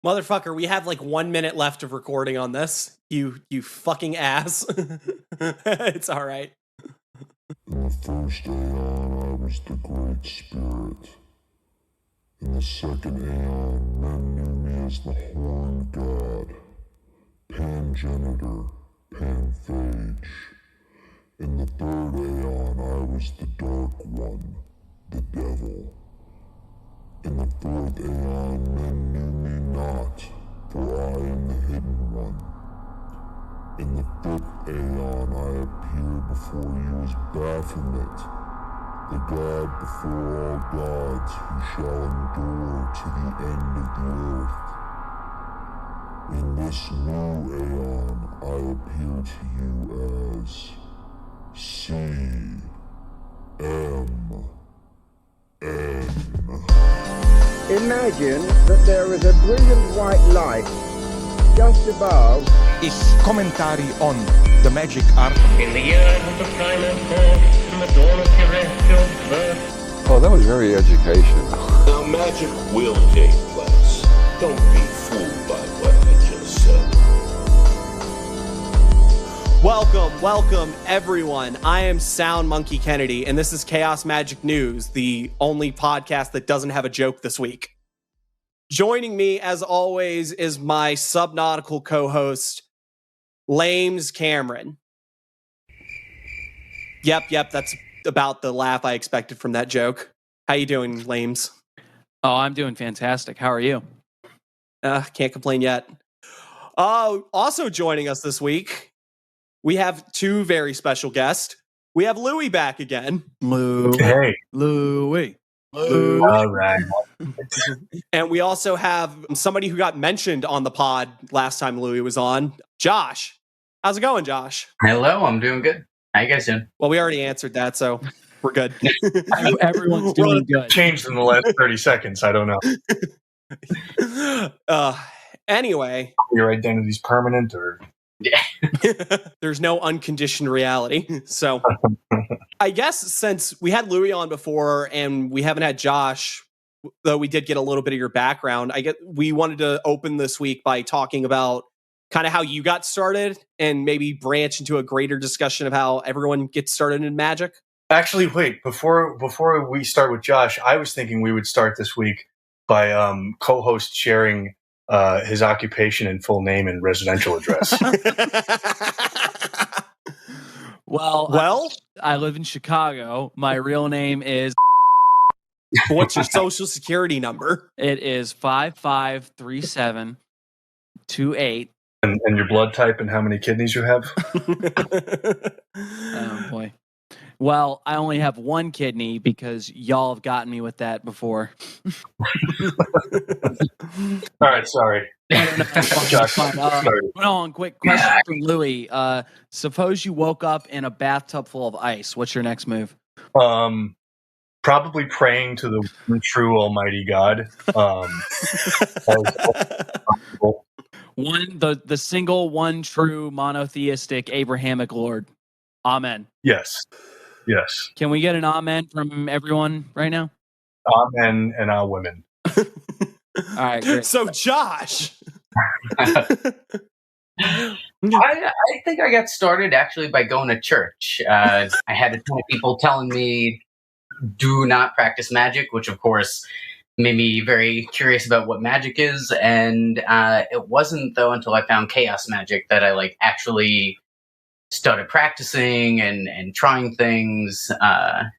Motherfucker, we have like 1 minute left of recording on this. You fucking ass. It's all right. In the first aeon, I was the Great Spirit. In the second aeon, men knew me as the Horned God, Pangenitor, Panphage. In the third aeon, I was the Dark One, the Devil. In the fourth aeon, men knew me not, for I am the Hidden One. In the fifth aeon, I appeared before you as Baphomet, the god before all gods who shall endure to the end of the earth. In this new aeon, I appear to you as CMN. Imagine that there is a brilliant white light just above. Is commentary on the magic art. In the year of the primal force, in the dawn of terrestrial birth. Oh, that was very educational. Now magic will take place. Don't be fooled by what I just said. Welcome, everyone. I am Sound Monkey Kennedy, and this is Chaos Magic News, the only podcast that doesn't have a joke this week. Joining me, as always, is my subnautical co-host, Lames Cameron. Yep, that's about the laugh I expected from that joke. How you doing, Lames? Oh, I'm doing fantastic. How are you? Can't complain yet. Also joining us this week, we have two very special guests. We have Louie back again. Louie. Hey. Louie. All right. And we also have somebody who got mentioned on the pod last time Louie was on, Josh. How's it going, Josh? Hello, I'm doing good. How you guys doing? Well, we already answered that, so we're good. Everyone's doing good. Changed in the last 30 seconds. I don't know. Anyway. Your identity's permanent or... Yeah. There's no unconditioned reality. So I guess since we had Louie on before and we haven't had Josh, though we did get a little bit of your background, we wanted to open this week by talking about kind of how you got started and maybe branch into a greater discussion of how everyone gets started in magic. Actually, wait, before we start with Josh, I was thinking we would start this week by co-host sharing his occupation and full name and residential address. Well, I live in Chicago. My real name is... What's your social security number? It is 553728. And your blood type and how many kidneys you have? Oh, boy. Well, I only have one kidney because y'all have gotten me with that before. All right, sorry. No, quick question from Louie. Suppose you woke up in a bathtub full of ice. What's your next move? Probably praying to the one true Almighty God. The single one true monotheistic Abrahamic Lord. Amen. Yes. Can we get an amen from everyone right now? Amen and our women. All right, great. So, Josh. I think I got started actually by going to church. I had a ton of people telling me, do not practice magic, which of course made me very curious about what magic is. And it wasn't though until I found chaos magic that I actually started practicing and trying things. How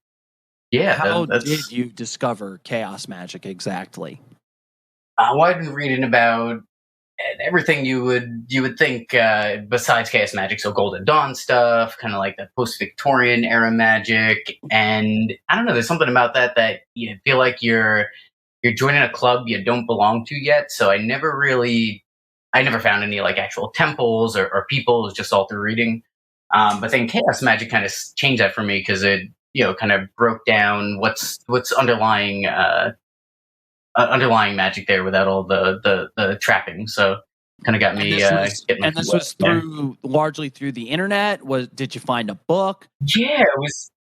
did you discover chaos magic exactly? I've been reading about everything you would think besides chaos magic, so Golden Dawn stuff, kind of like the post-Victorian era magic, and I don't know. There's something about that you feel like you're joining a club you don't belong to yet. So I never found any actual temples or people. It was just all through reading. But then chaos magic kind of changed that for me because it kind of broke down what's underlying magic there without all the trapping. So kind of got me getting. And this was largely through the internet. Did you find a book? Yeah, it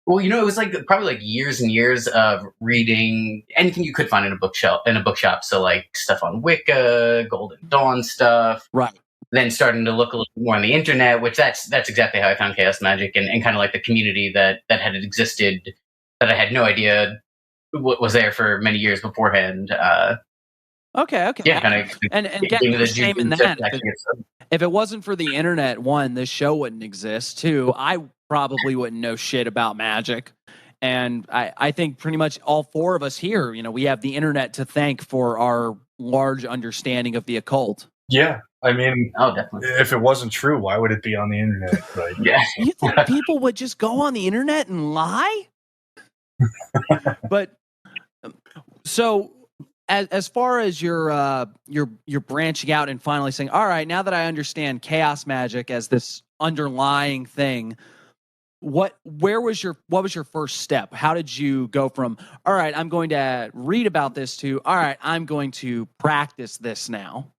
Well, it was like probably like years and years of reading anything you could find in a bookshop. So like stuff on Wicca, Golden Dawn stuff. Right. Then starting to look a little bit more on the internet, which that's exactly how I found Chaos Magic and kind of like the community that had existed that I had no idea what was there for many years beforehand. Okay. Yeah, kind of And getting the shame in that. If it wasn't for the internet, one, this show wouldn't exist. Two, I probably wouldn't know shit about magic. And I think pretty much all four of us here, we have the internet to thank for our large understanding of the occult. Yeah. I mean, oh, definitely. If it wasn't true, why would it be on the internet? Right? Yeah. You think people would just go on the internet and lie? But so as far as you're branching out and finally saying, all right, now that I understand chaos magic as this underlying thing, what was your first step? How did you go from, all right, I'm going to read about this to, all right, I'm going to practice this now?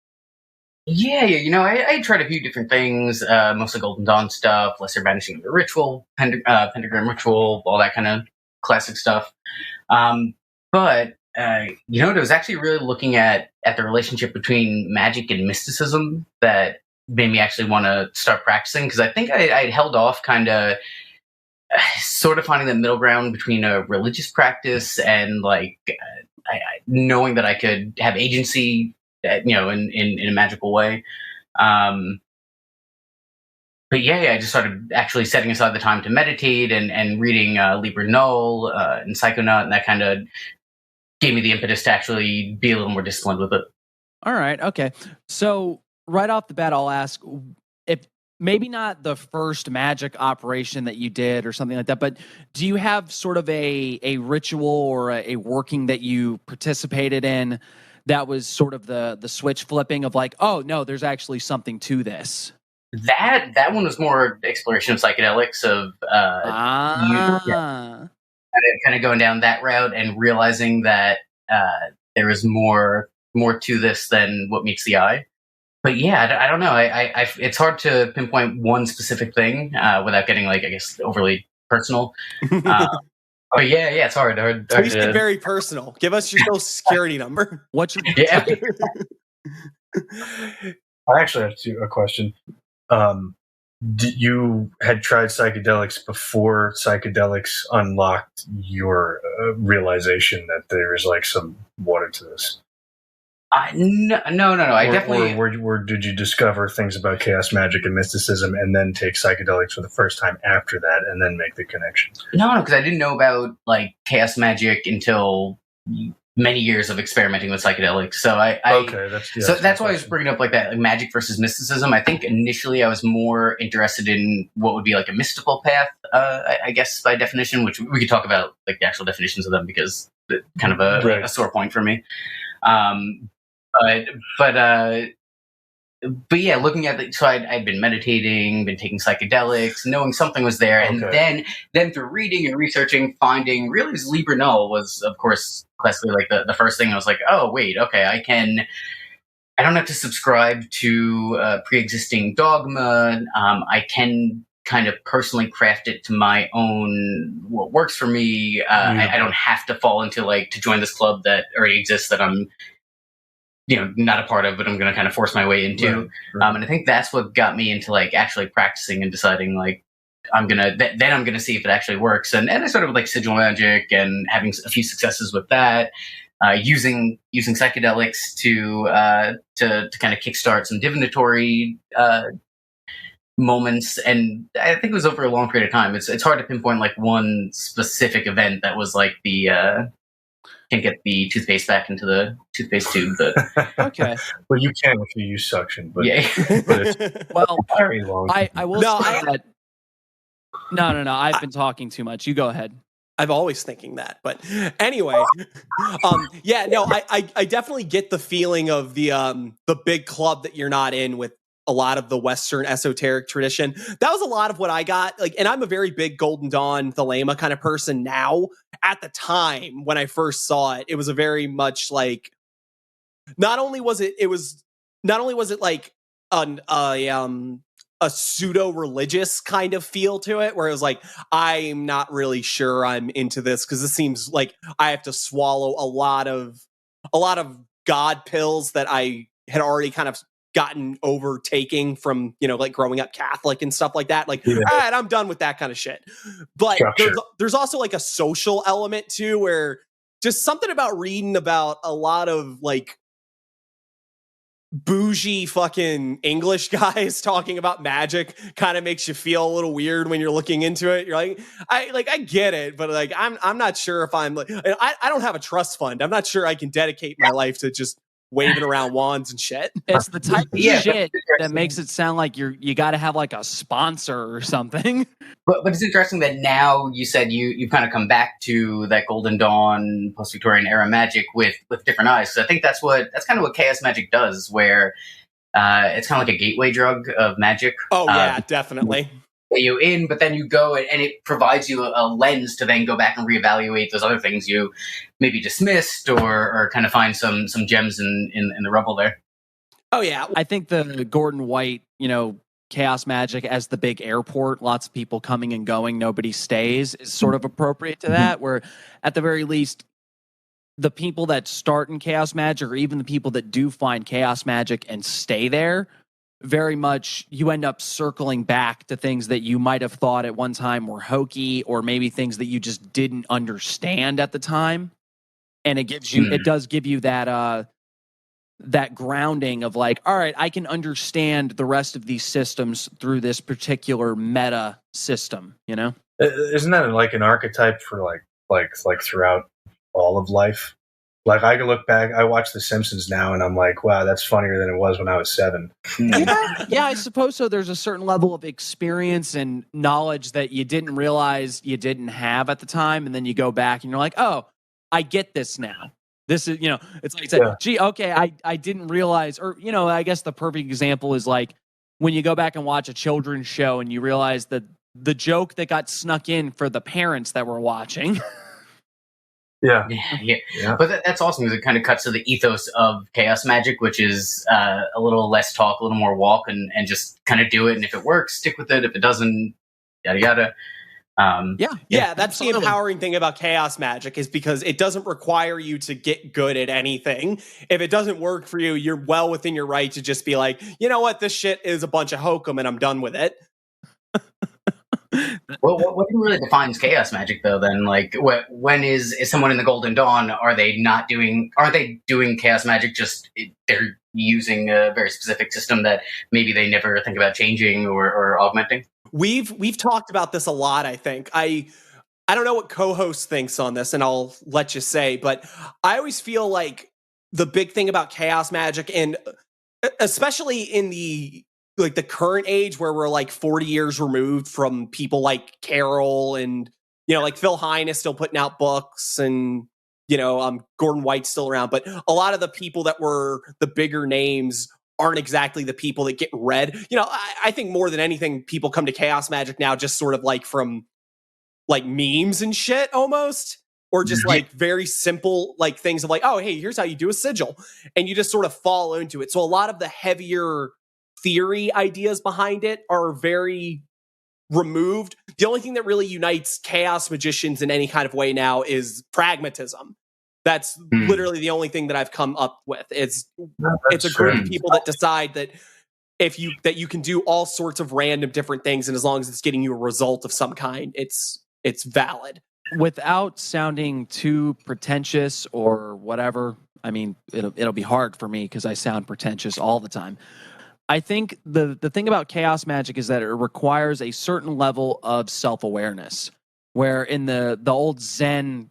Yeah, I tried a few different things, mostly Golden Dawn stuff, Lesser Banishing of the Ritual, Pentagram Ritual, all that kind of classic stuff. But it was actually really looking at the relationship between magic and mysticism that made me actually want to start practicing, because I think I'd held off kind of sort of finding the middle ground between a religious practice and like knowing that I could have agency in a magical way. But I just started actually setting aside the time to meditate and reading Liber Null and Psychonaut, and that kind of gave me the impetus to actually be a little more disciplined with it. All right, okay. So right off the bat, I'll ask, if maybe not the first magic operation that you did or something like that, but do you have sort of a ritual or a working that you participated in that was sort of the switch flipping of like, oh no, there's actually something to this? That one was more exploration of psychedelics, of kind of going down that route and realizing that there is more to this than what meets the eye. But I don't know. I it's hard to pinpoint one specific thing without getting like, I guess, overly personal. But it's hard. Please get very personal. Give us your social security number. What's your I actually have a question. You had tried psychedelics before psychedelics unlocked your realization that there is like some water to this? No. I definitely. Or did you discover things about chaos magic and mysticism and then take psychedelics for the first time after that and then make the connection? No, because I didn't know about like chaos magic until many years of experimenting with psychedelics. So that's why I was bringing up like that, like magic versus mysticism. I think initially I was more interested in what would be like a mystical path, I guess by definition, which we could talk about like the actual definitions of them because it's kind of a sore point for me. But looking at it, so I'd been meditating, been taking psychedelics, knowing something was there, and then through reading and researching, finding really Liber Null was, of course, classically like the first thing. I was like, oh wait, okay, I don't have to subscribe to pre-existing dogma. I can kind of personally craft it to my own what works for me. I don't have to fall into like to join this club that already exists that I'm not a part of, but I'm going to kind of force my way into. Right. And I think that's what got me into like actually practicing and deciding like I'm going to see if it actually works. And I started with like sigil magic and having a few successes with that, using psychedelics to kind of kickstart some divinatory moments. And I think it was over a long period of time. It's hard to pinpoint like one specific event that was like the can't get the toothpaste back into the toothpaste tube, but okay. Well, you can if you use suction, but yeah. But it's well, very long. I will say that. No. I've been talking too much. You go ahead. I'm always thinking that, but anyway, I definitely get the feeling of the big club that you're not in with a lot of the Western esoteric tradition. That was a lot of what I got. Like, and I'm a very big Golden Dawn Thelema kind of person now. At the time when I first saw it, it was a very much like, not only was it like a pseudo-religious kind of feel to it, where it was like, I'm not really sure I'm into this because this seems like I have to swallow a lot of God pills that I had already kind of gotten over taking from, like growing up Catholic and stuff like that. Like, all right, I'm done with that kind of shit. But there's also like a social element too, where just something about reading about a lot of like bougie fucking English guys talking about magic kind of makes you feel a little weird when you're looking into it. You're like, I get it, but like, I'm not sure if I'm like, I don't have a trust fund. I'm not sure I can dedicate my life to just waving around wands and shit. It's the type of shit that makes it sound like you got to have like a sponsor or something. But it's interesting that now you said you've kind of come back to that Golden Dawn, post-Victorian era magic with different eyes. So I think that's kind of what chaos magic does, where it's kind of like a gateway drug of magic. Oh yeah, definitely. You in, but then you go and it provides you a lens to then go back and reevaluate those other things you maybe dismissed or kind of find some gems in the rubble there. Oh yeah, I think the Gordon White, chaos magic as the big airport, lots of people coming and going, nobody stays, is sort of appropriate to that, where at the very least the people that start in chaos magic, or even the people that do find chaos magic and stay there, very much you end up circling back to things that you might have thought at one time were hokey, or maybe things that you just didn't understand at the time. And it gives you, it does give you that grounding of like, all right, I can understand the rest of these systems through this particular meta system, Isn't that like an archetype for like throughout all of life? Like, I can look back, I watch The Simpsons now, and I'm like, wow, that's funnier than it was when I was 7. Yeah, I suppose so. There's a certain level of experience and knowledge that you didn't realize you didn't have at the time, and then you go back and you're like, oh, I get this now. This is, it's like, gee, okay, I didn't realize, or, I guess the perfect example is like when you go back and watch a children's show and you realize that the joke that got snuck in for the parents that were watching. Yeah. But that's awesome because it kind of cuts to the ethos of chaos magic, which is a little less talk, a little more walk, and just kind of do it. And if it works, stick with it. If it doesn't, yada yada. That's absolutely. The empowering thing about chaos magic is because it doesn't require you to get good at anything. If it doesn't work for you, you're well within your right to just be like, you know what, this shit is a bunch of hokum and I'm done with it. Well, what really defines chaos magic, though? Then, like, when is someone in the Golden Dawn? Are they doing chaos magic? Just they're using a very specific system that maybe they never think about changing or augmenting. We've talked about this a lot. I think I don't know what co-host thinks on this, and I'll let you say, but I always feel like the big thing about chaos magic, and especially in the current age where we're like 40 years removed from people like Carol and, like Phil Hine is still putting out books and, Gordon White's still around. But a lot of the people that were the bigger names aren't exactly the people that get read. I think more than anything, people come to chaos magic now just sort of like from like memes and shit almost, or just like very simple like things of like, oh, hey, here's how you do a sigil. And you just sort of fall into it. So a lot of the heavier theory ideas behind it are very removed. The only thing that really unites chaos magicians in any kind of way now is pragmatism. That's literally the only thing that I've come up with. It's a group of people that decide that that you can do all sorts of random different things, and as long as it's getting you a result of some kind, it's valid. Without sounding too pretentious or whatever, I mean, it'll be hard for me because I sound pretentious all the time. I think the thing about chaos magic is that it requires a certain level of self-awareness, where in the old Zen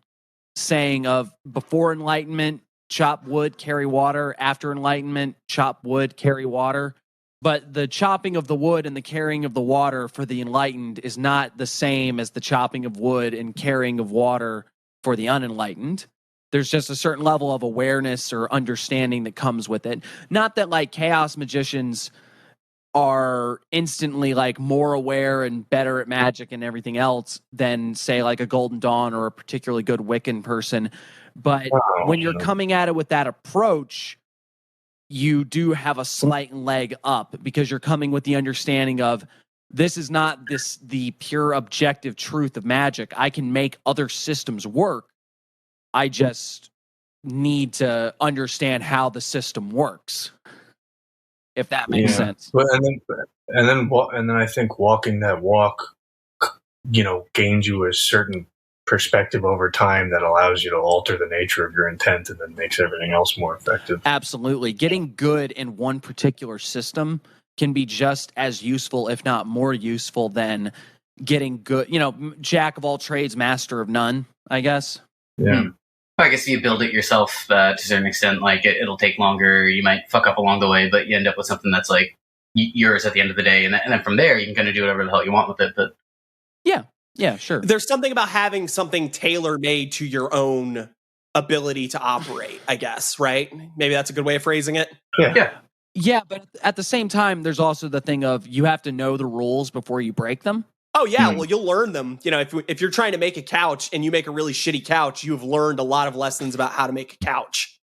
saying of before enlightenment, chop wood, carry water, after enlightenment, chop wood, carry water. But the chopping of the wood and the carrying of the water for the enlightened is not the same as the chopping of wood and carrying of water for the unenlightened. There's just a certain level of awareness or understanding that comes with it. Not that like chaos magicians are instantly like more aware and better at magic and everything else than say like a Golden Dawn or a particularly good Wiccan person. But when you're coming at it with that approach, you do have a slight leg up because you're coming with the understanding of this is not the pure objective truth of magic. I can make other systems work. I just need to understand how the system works. If that makes sense. But and then I think walking that walk, gains you a certain perspective over time that allows you to alter the nature of your intent and then makes everything else more effective. Absolutely. Getting good in one particular system can be just as useful, if not more useful, than getting good, jack of all trades, master of none, I guess. Yeah. I guess you build it yourself to a certain extent. Like it'll take longer. You might fuck up along the way, but you end up with something that's like yours at the end of the day. And then from there, you can kind of do whatever the hell you want with it. But yeah, sure. There's something about having something tailor-made to your own ability to operate, I guess, right? Maybe that's a good way of phrasing it. Yeah, but at the same time, there's also the thing of you have to know the rules before you break them. Oh, yeah. Well, you'll learn them. If you're trying to make a couch and you make a really shitty couch, you've learned a lot of lessons about how to make a couch.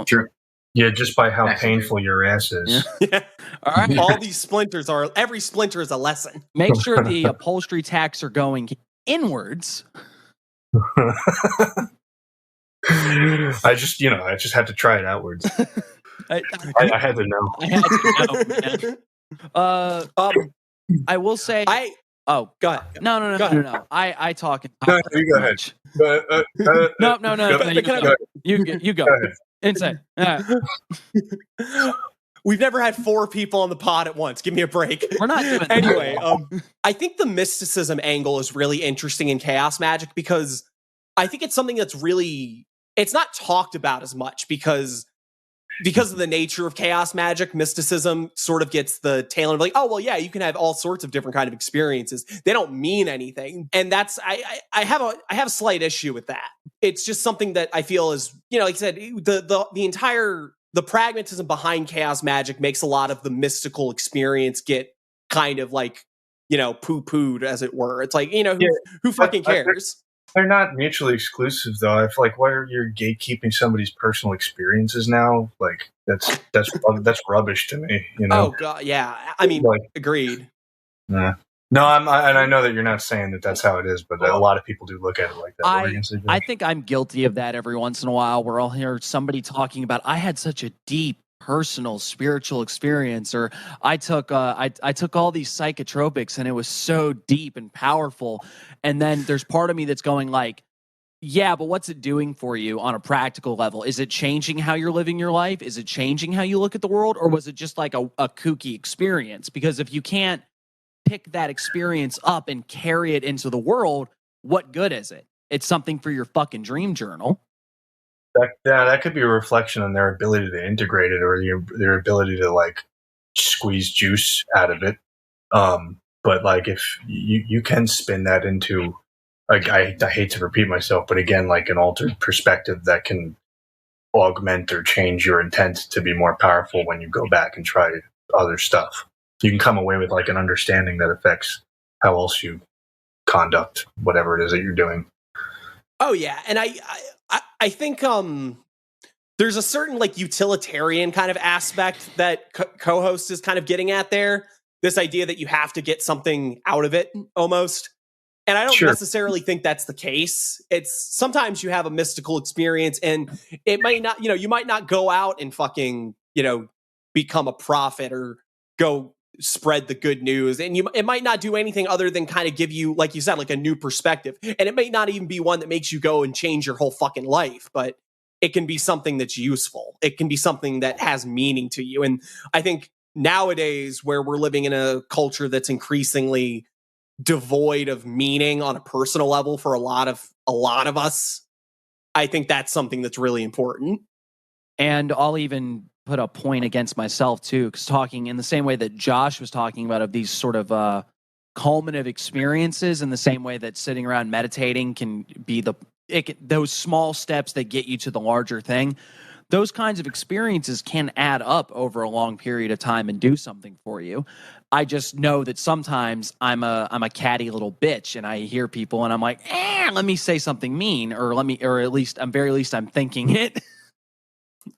True. Yeah, just by how painful your ass is. Yeah. All right. All these splinters every splinter is a lesson. Make sure the upholstery tacks are going inwards. I just had to try it outwards. I had to know. I had to know, man. I will say. Go ahead. No. I talk. No, you go ahead. No. You go. Insane. We've never had 4 people on the pod at once. Give me a break. We're not doing that. Anyway, I think the mysticism angle is really interesting in chaos magic because I think it's something that's really, it's not talked about as much because of the nature of chaos magic. Mysticism sort of gets the tail end of like, oh, well, yeah, you can have all sorts of different kind of experiences. They don't mean anything. And that's, I have a slight issue with that. It's just something that I feel is, like I said, the pragmatism behind chaos magic makes a lot of the mystical experience get kind of like, poo-pooed, as it were. It's like, who fucking cares? They're not mutually exclusive, though. I feel like, why are you gatekeeping somebody's personal experiences now? Like, that's rubbish to me. Oh god, yeah. I mean, agreed. Yeah. No, and I know that you're not saying that that's how it is, but a lot of people do look at it like that. I think I'm guilty of that every once in a while, where I'll hear somebody talking about, I had such a deep personal spiritual experience, or I took all these psychotropics and it was so deep and powerful. And then there's part of me that's going like, yeah, but what's it doing for you on a practical level? Is it changing how you're living your life? Is it changing how you look at the world? Or was it just like a kooky experience? Because if you can't pick that experience up and carry it into the world, what good is it? It's something for your fucking dream journal. That could be a reflection on their ability to integrate it, or their ability to like squeeze juice out of it. But like, if you can spin that into, like, I hate to repeat myself, but again, like an altered perspective that can augment or change your intent to be more powerful when you go back and try other stuff. You can come away with like an understanding that affects how else you conduct whatever it is that you're doing. Oh yeah, and I think there's a certain like utilitarian kind of aspect that co-host is kind of getting at there. This idea that you have to get something out of it almost. And I don't necessarily think that's the case. It's sometimes you have a mystical experience and it might not, you might not go out and fucking, become a prophet or go spread the good news. And it might not do anything other than kind of give you, like you said, like a new perspective. And it may not even be one that makes you go and change your whole fucking life, but it can be something that's useful. It can be something that has meaning to you. And I think nowadays, where we're living in a culture that's increasingly devoid of meaning on a personal level for a lot of us, I think that's something that's really important. And I'll even put a point against myself too, because talking in the same way that Josh was talking about, of these sort of culminative experiences, in the same way that sitting around meditating can be those small steps that get you to the larger thing. Those kinds of experiences can add up over a long period of time and do something for you. I just know that sometimes I'm a catty little bitch, and I hear people and I'm like, let me say something mean, or at least I'm thinking it.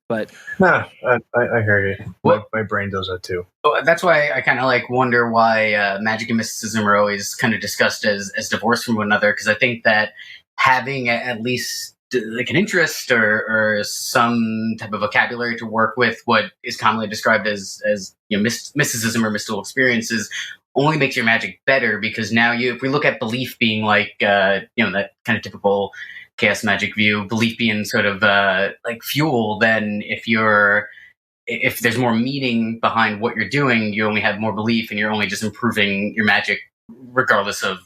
But Nah, I hear you. My brain does that too. That's why I kind of like wonder why magic and mysticism are always kind of discussed as divorced from one another, because I think that having at least like an interest or some type of vocabulary to work with what is commonly described as mysticism or mystical experiences only makes your magic better, because now if we look at belief being like that kind of typical chaos magic view, belief being sort of like fuel, then if there's more meaning behind what you're doing, you only have more belief and you're only just improving your magic regardless of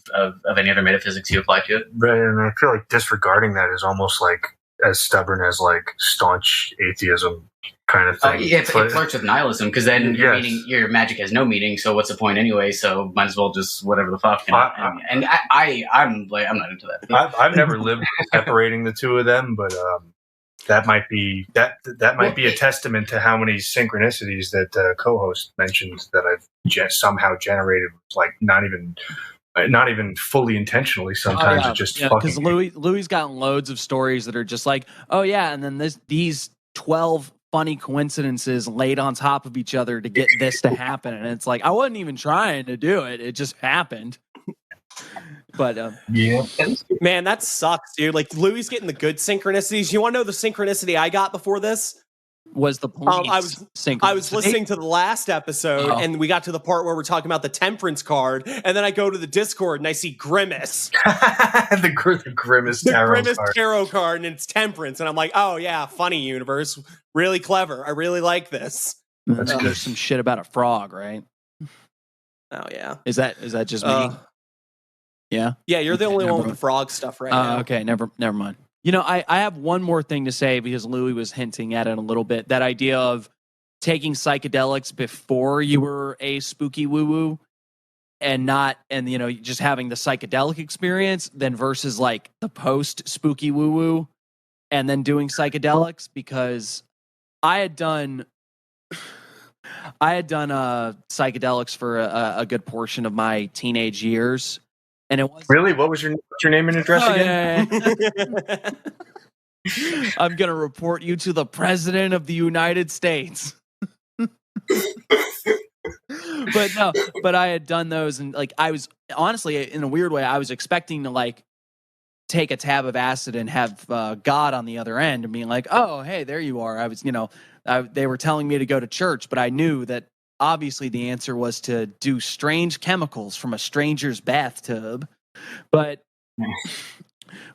any other metaphysics you apply to it. Right, and I feel like disregarding that is almost like as stubborn as like staunch atheism kind of thing. It flirts with nihilism, because then your magic has no meaning, so what's the point anyway? So might as well just whatever the fuck. I'm not into that. I've never lived separating the two of them, but that might be a testament to how many synchronicities that co-host mentioned that I've somehow generated, like not even fully intentionally. Sometimes it just because Louie's gotten loads of stories that are just like, oh yeah, and then these 12 funny coincidences laid on top of each other to get this to happen, and it's like I wasn't even trying to do it; it just happened. But yeah, man, that sucks, dude. Like Louie's getting the good synchronicities. You want to know the synchronicity I got before this? Was the police I was listening to the last episode, and we got to the part where we're talking about the temperance card, and then I go to the Discord and I see Grimace, the Grimace tarot card, and it's temperance, and I'm like, oh yeah, funny universe, really clever. I really like this. There's some shit about a frog, right? Oh yeah, is that just me? Yeah, you're the only one with the frog stuff right now. Okay, never mind. You know, I have one more thing to say, because Louie was hinting at it a little bit. That idea of taking psychedelics before you were a spooky woo-woo and just having the psychedelic experience, then versus like the post spooky woo-woo and then doing psychedelics, because I had done psychedelics for a good portion of my teenage years. And it was really. What was your name and address again? Yeah. I'm gonna report you to the President of the United States. But I had done those, and like I was honestly, in a weird way, I was expecting to like take a tab of acid and have God on the other end and being like, oh hey, there you are. I was, they were telling me to go to church, but I knew that. Obviously, the answer was to do strange chemicals from a stranger's bathtub. But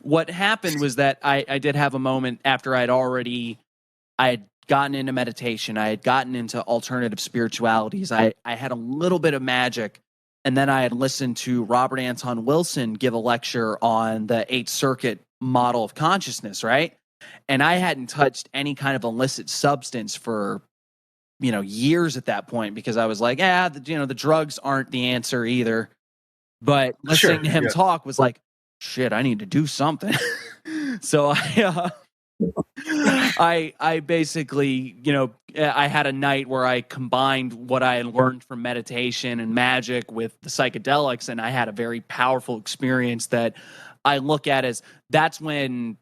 what happened was that I did have a moment after I had gotten into meditation. I had gotten into alternative spiritualities. I had a little bit of magic. And then I had listened to Robert Anton Wilson give a lecture on the 8th Circuit model of consciousness, right? And I hadn't touched any kind of illicit substance for years at that point, because I was like, the drugs aren't the answer either. But listening to him talk was like, shit, I need to do something. So I basically, I had a night where I combined what I had learned from meditation and magic with the psychedelics, and I had a very powerful experience that I look at as that's when,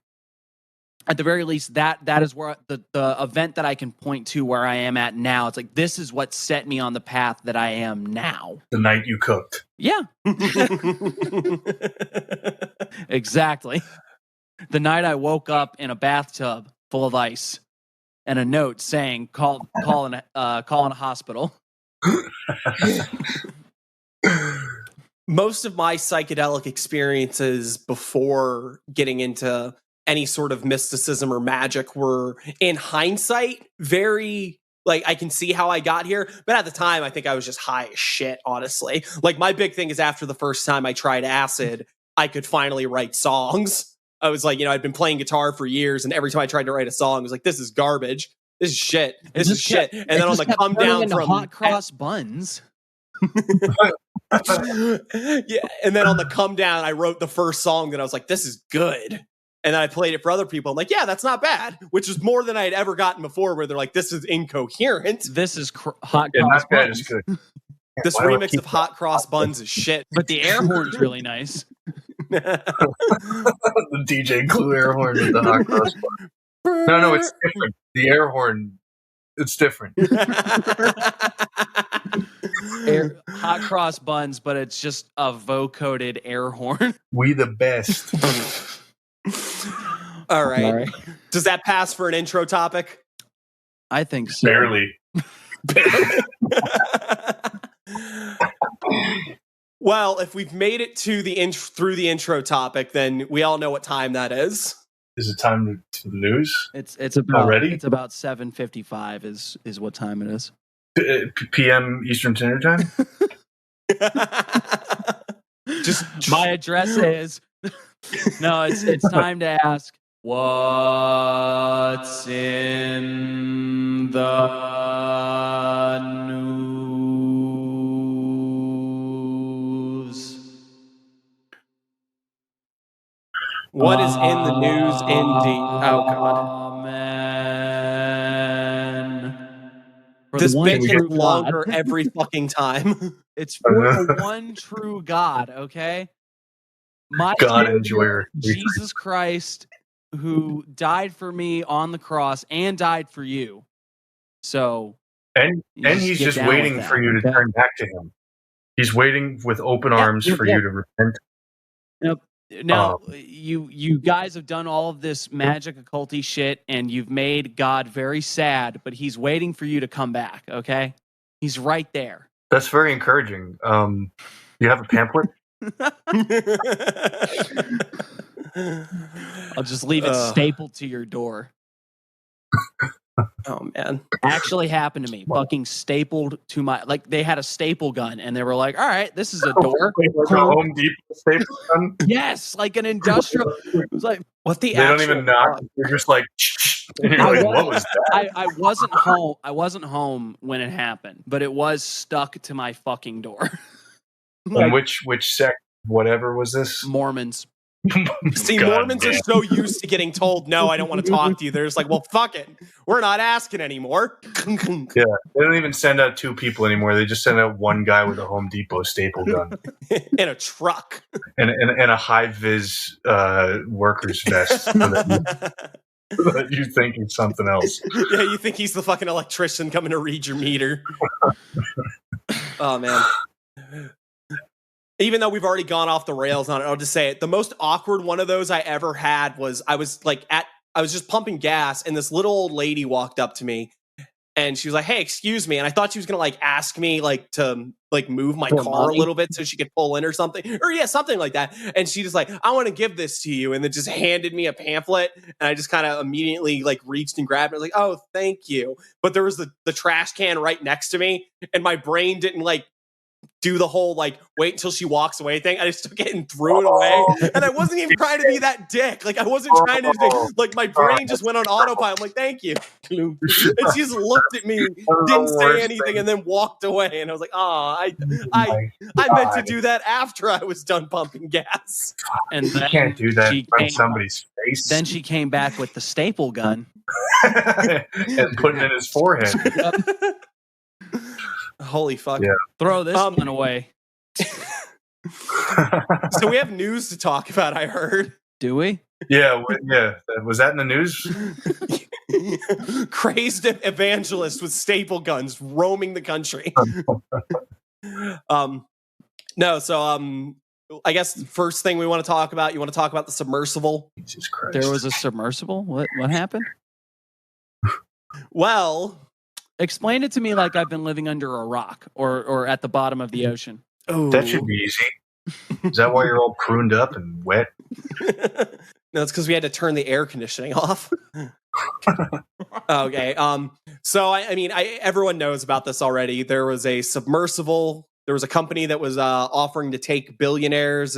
at the very least, that is where the event that I can point to where I am at now. It's like, this is what set me on the path that I am now. The night you cooked. Yeah. Exactly. The night I woke up in a bathtub full of ice and a note saying, call in a hospital. Most of my psychedelic experiences before getting into any sort of mysticism or magic were, in hindsight, very, like, I can see how I got here, but at the time I think I was just high as shit, honestly. Like, my big thing is, after the first time I tried acid, I could finally write songs. I was like, I'd been playing guitar for years, and every time I tried to write a song, I was like, this is garbage. This is shit. This is shit. And then on the come down from hot cross buns. Yeah, and then on the come down, I wrote the first song that I was like, this is good. And then I played it for other people. I'm like, yeah, that's not bad, which is more than I had ever gotten before, where they're like, this is incoherent. This is hot cross bad buns. Is good. This remix of Hot Cross Buns is shit. But the air horn's really nice. The DJ Clue air horn with the hot cross bun. No, it's different. the air horn, it's different. Hot cross buns, but it's just a vocoded air horn. We the best. All right. Does that pass for an intro topic? I think so. Barely. Well, if we've made it to through the intro topic, then we all know what time that is. Is it time to the news? It's about already? It's about 7:55 is what time it is. PM Eastern Standard Time? Just my address is no, it's time to ask what's in the news. What is in the news indeed? Oh God. Man. This bit gets longer every fucking time. It's for the one true God, okay? My God enjoyer. Jesus Christ, who died for me on the cross and died for you. So and he's just waiting for you to turn back to him. He's waiting with open arms for you to repent. Yep. Now, you guys have done all of this magic occulty shit, and you've made God very sad, but he's waiting for you to come back, okay? He's right there. That's very encouraging. You have a pamphlet? I'll just leave it stapled to your door. Oh man, actually happened to me. Fucking stapled to my, like, they had a staple gun and they were like, all right, this is a door. Like a Home Depot staple gun? Yes, like an industrial. It was like, what the? They don't even knock. They're just like, and you're like, what was that? I wasn't home. I wasn't home when it happened, but it was stuck to my fucking door. Like, which sect? Whatever was this? Mormons. See, Mormons are so used to getting told, no, I don't want to talk to you. They're just like, well, fuck it. We're not asking anymore. Yeah, they don't even send out 2 people anymore. They just send out one guy with a Home Depot staple gun. In a truck. And a high-vis worker's vest. So that you think he's something else. Yeah, you think he's the fucking electrician coming to read your meter. Oh, man. Even though we've already gone off the rails on it, I'll just say it. The most awkward one of those I ever had was I was just pumping gas, and this little old lady walked up to me, and she was like, "Hey, excuse me," and I thought she was gonna ask me to move my car a little bit so she could pull in or something, something like that. And she just I want to give this to you, and then just handed me a pamphlet, and I just kind of immediately reached and grabbed it. I was like, "Oh, thank you," but there was the trash can right next to me, and my brain didn't do the whole wait until she walks away thing. I just took it and threw it away. And I wasn't even trying to be that dick. I wasn't trying to my brain just went on autopilot. I'm like, thank you. And she just looked at me, didn't say anything, and then walked away. And I was like, I meant to do that after I was done pumping gas. And you can't do that in front of somebody's face. Then she came back with the staple gun and put it in his forehead. Yep. Holy fuck. Yeah. Throw this one away. So we have news to talk about, I heard. Do we? Yeah. Was that in the news? Crazed evangelist with staple guns roaming the country. No, so I guess the first thing we want to talk about, you want to talk about the submersible? Jesus Christ. There was a submersible? What happened? Well, explain it to me like I've been living under a rock or at the bottom of the ocean. Oh, that should be easy. Is that why you're all pruned up and wet? No, it's because we had to turn the air conditioning off. Okay. So I mean, everyone knows about this already. There was a submersible. There was a company that was offering to take billionaires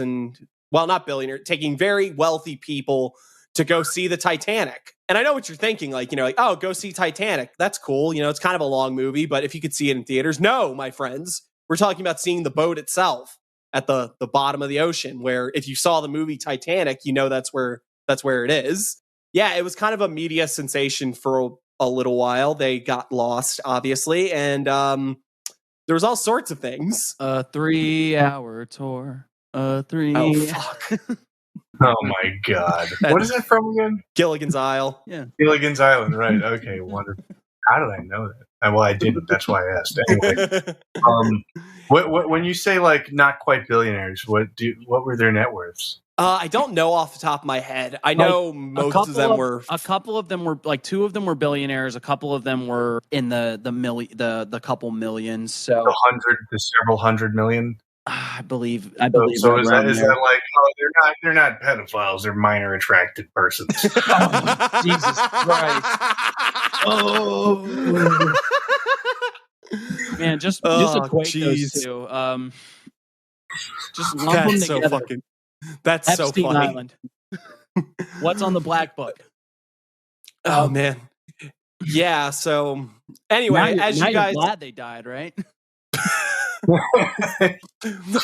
not billionaires, taking very wealthy people to go see the Titanic. And I know what you're thinking, oh, go see Titanic. That's cool. It's kind of a long movie, but if you could see it in theaters. No, my friends. We're talking about seeing the boat itself at the bottom of the ocean, where if you saw the movie Titanic, that's where it is. Yeah, it was kind of a media sensation for a little while. They got lost, obviously, and there was all sorts of things. A 3-hour tour. Oh, fuck. Oh my god! What is that from again? Gilligan's Isle. Yeah. Gilligan's Island, right? Okay, wonderful. How did I know that? Well, I didn't. That's why I asked. Anyway, when you say like not quite billionaires, what were their net worths? I don't know off the top of my head. I know most of them were. A couple of them were like 2 of them were billionaires. A couple of them were in the couple millions. So the several hundred million. I believe. So is that like they're not pedophiles? They're minor attracted persons. Oh, Jesus Christ! Oh man, just equate those two. Just lump them together. That's Epstein so funny. Island. What's on the black book? Oh man, yeah. So anyway, now as you guys, you're glad they died, right?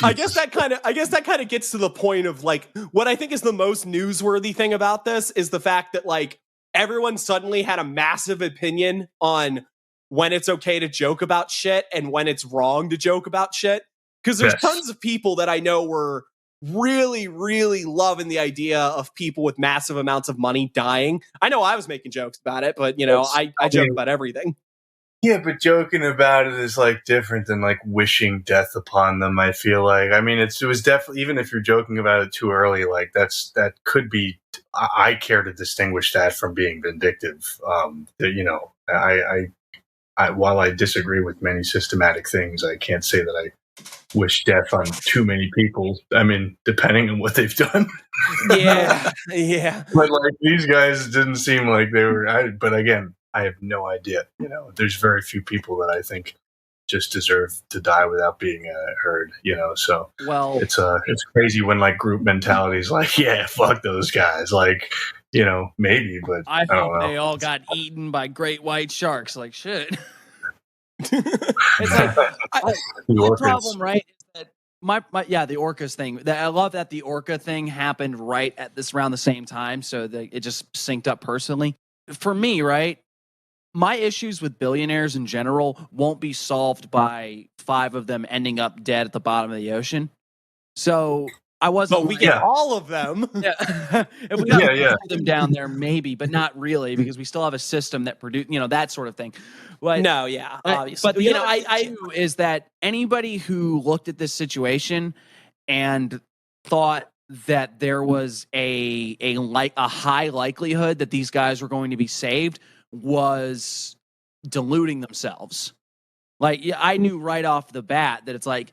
I guess that kind of gets to the point of like what I think is the most newsworthy thing about this is the fact that like everyone suddenly had a massive opinion on when it's okay to joke about shit and when it's wrong to joke about shit. Because there's tons of people that I know were really, really loving the idea of people with massive amounts of money dying. I know I was making jokes about it, but you know, I joke about everything. Yeah, but joking about it is like different than like wishing death upon them. I feel like, I mean, it was definitely, even if you're joking about it too early, like that could be. I care to distinguish that from being vindictive. That, you know, I while I disagree with many systematic things, I can't say that I wish death on too many people. I mean, depending on what they've done. Yeah. But like these guys didn't seem like they were. But again, I have no idea. You know, there's very few people that I think just deserve to die without being heard. You know, so it's crazy when like group mentality is like, yeah, fuck those guys. Like, you know, maybe, but I don't hope know. they all got eaten by great white sharks. Like shit. It's like my problem, right? Is that the orcas thing. I love that the orca thing happened right at around the same time, so that it just synced up personally for me. Right, my issues with billionaires in general won't be solved by 5 of them ending up dead at the bottom of the ocean. So I wasn't. But we get all of them. Yeah, if we got them down there, maybe, but not really, because we still have a system that produce, that sort of thing. But, obviously. But I is that anybody who looked at this situation and thought that there was a high likelihood that these guys were going to be saved was deluding themselves. Like, I knew right off the bat that it's like,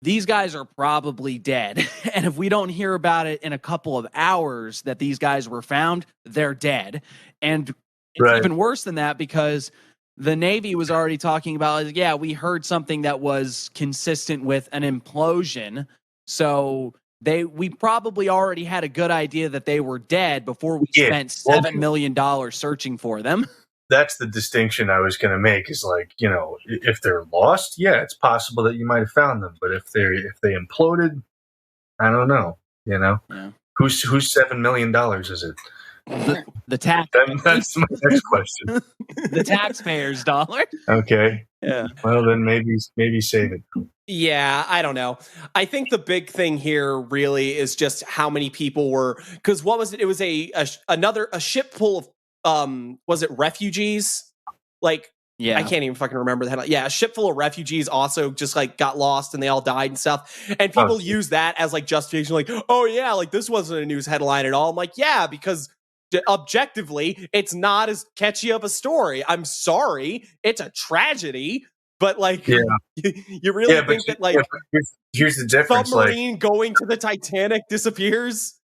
these guys are probably dead. And if we don't hear about it in a couple of hours that these guys were found, they're dead. And it's even worse than that, because the Navy was already talking about, we heard something that was consistent with an implosion. So we probably already had a good idea that they were dead before we spent $7 million searching for them. That's the distinction I was going to make, is like, you know, if they're lost, it's possible that you might have found them. But if they imploded, I don't know, you know, who's $7 million is it? The tax. That's my next question. The taxpayers' dollar. Okay. Yeah. Well, then maybe save it. Yeah, I don't know. I think the big thing here really is just how many people were, because what was it? It was a ship full of was it refugees? Like, I can't even fucking remember the headline. Yeah, a ship full of refugees also just like got lost and they all died and stuff. And people use that as like justification, like, oh yeah, like this wasn't a news headline at all. I'm like, yeah, because objectively, it's not as catchy of a story. I'm sorry, it's a tragedy, but like, you really think that like here's the difference: submarine going to the Titanic disappears.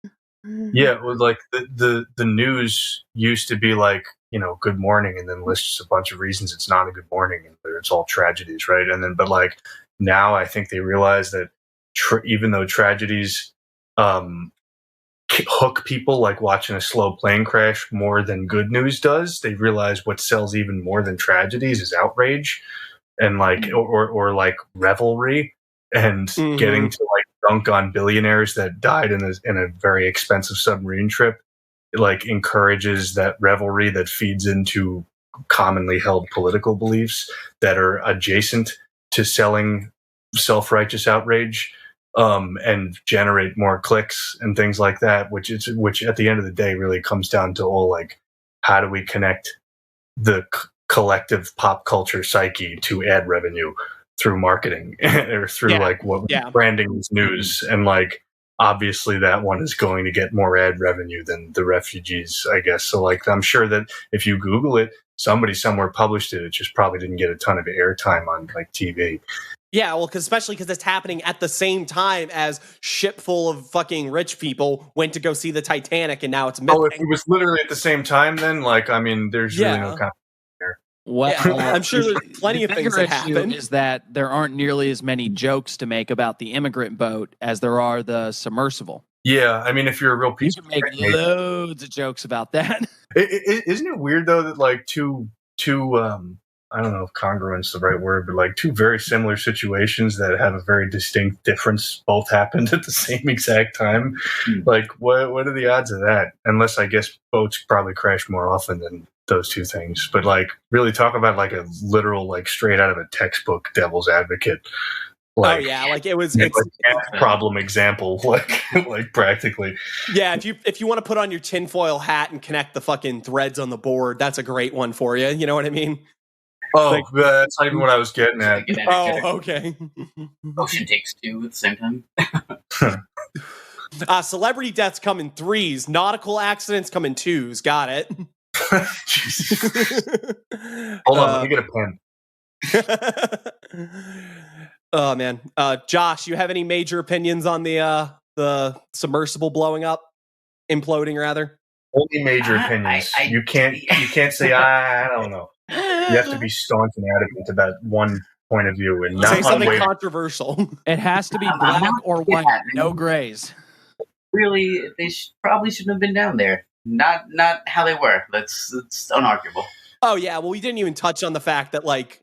Yeah, well, like the news used to be like, you know, good morning, and then lists a bunch of reasons it's not a good morning, and it's all tragedies, right? And then, but like now, I think they realize that even though tragedies hook people, like watching a slow plane crash, more than good news does, they realize what sells even more than tragedies is outrage, and like or like revelry, and getting to like dunk on billionaires that died in a very expensive submarine trip. It like encourages that revelry that feeds into commonly held political beliefs that are adjacent to selling self-righteous outrage. and generate more clicks and things like that, which at the end of the day really comes down to all like, how do we connect the collective pop culture psyche to ad revenue through marketing or through like what branding is news, and like obviously that one is going to get more ad revenue than the refugees, I guess. So like I'm sure that if you Google it, somebody somewhere published it. It just probably didn't get a ton of airtime on like TV. Yeah, well, especially because it's happening at the same time as ship full of fucking rich people went to go see the Titanic, and now it's missing. Oh, if it was literally at the same time, then like I mean, there's really no competition there. Well, I'm sure there's plenty of things that happen. Is that there aren't nearly as many jokes to make about the immigrant boat as there are the submersible. Yeah, I mean, if you're a real piece, you can make loads of jokes about that. Isn't it weird though that like two I don't know if congruent's the right word, but like two very similar situations that have a very distinct difference both happened at the same exact time. Like, what are the odds of that? Unless I guess boats probably crash more often than those two things. But like, really talk about like a literal, like straight out of a textbook devil's advocate. Like, oh yeah, like it's like problem example, like practically. Yeah, if you want to put on your tinfoil hat and connect the fucking threads on the board, that's a great one for you. You know what I mean? Oh, like, that's not even what I was getting at. Oh, okay. Ocean takes two at the same time. Celebrity deaths come in threes. Nautical accidents come in twos. Got it. Hold on, let me get a pen. Oh man, Josh, you have any major opinions on the submersible blowing up, imploding rather? Only major opinions. You can't say I don't know. You have to be staunch and adamant about one point of view and not say something controversial. It has to be black or white, no grays. Really, they probably shouldn't have been down there. Not how they were. That's unarguable. Oh yeah, well we didn't even touch on the fact that like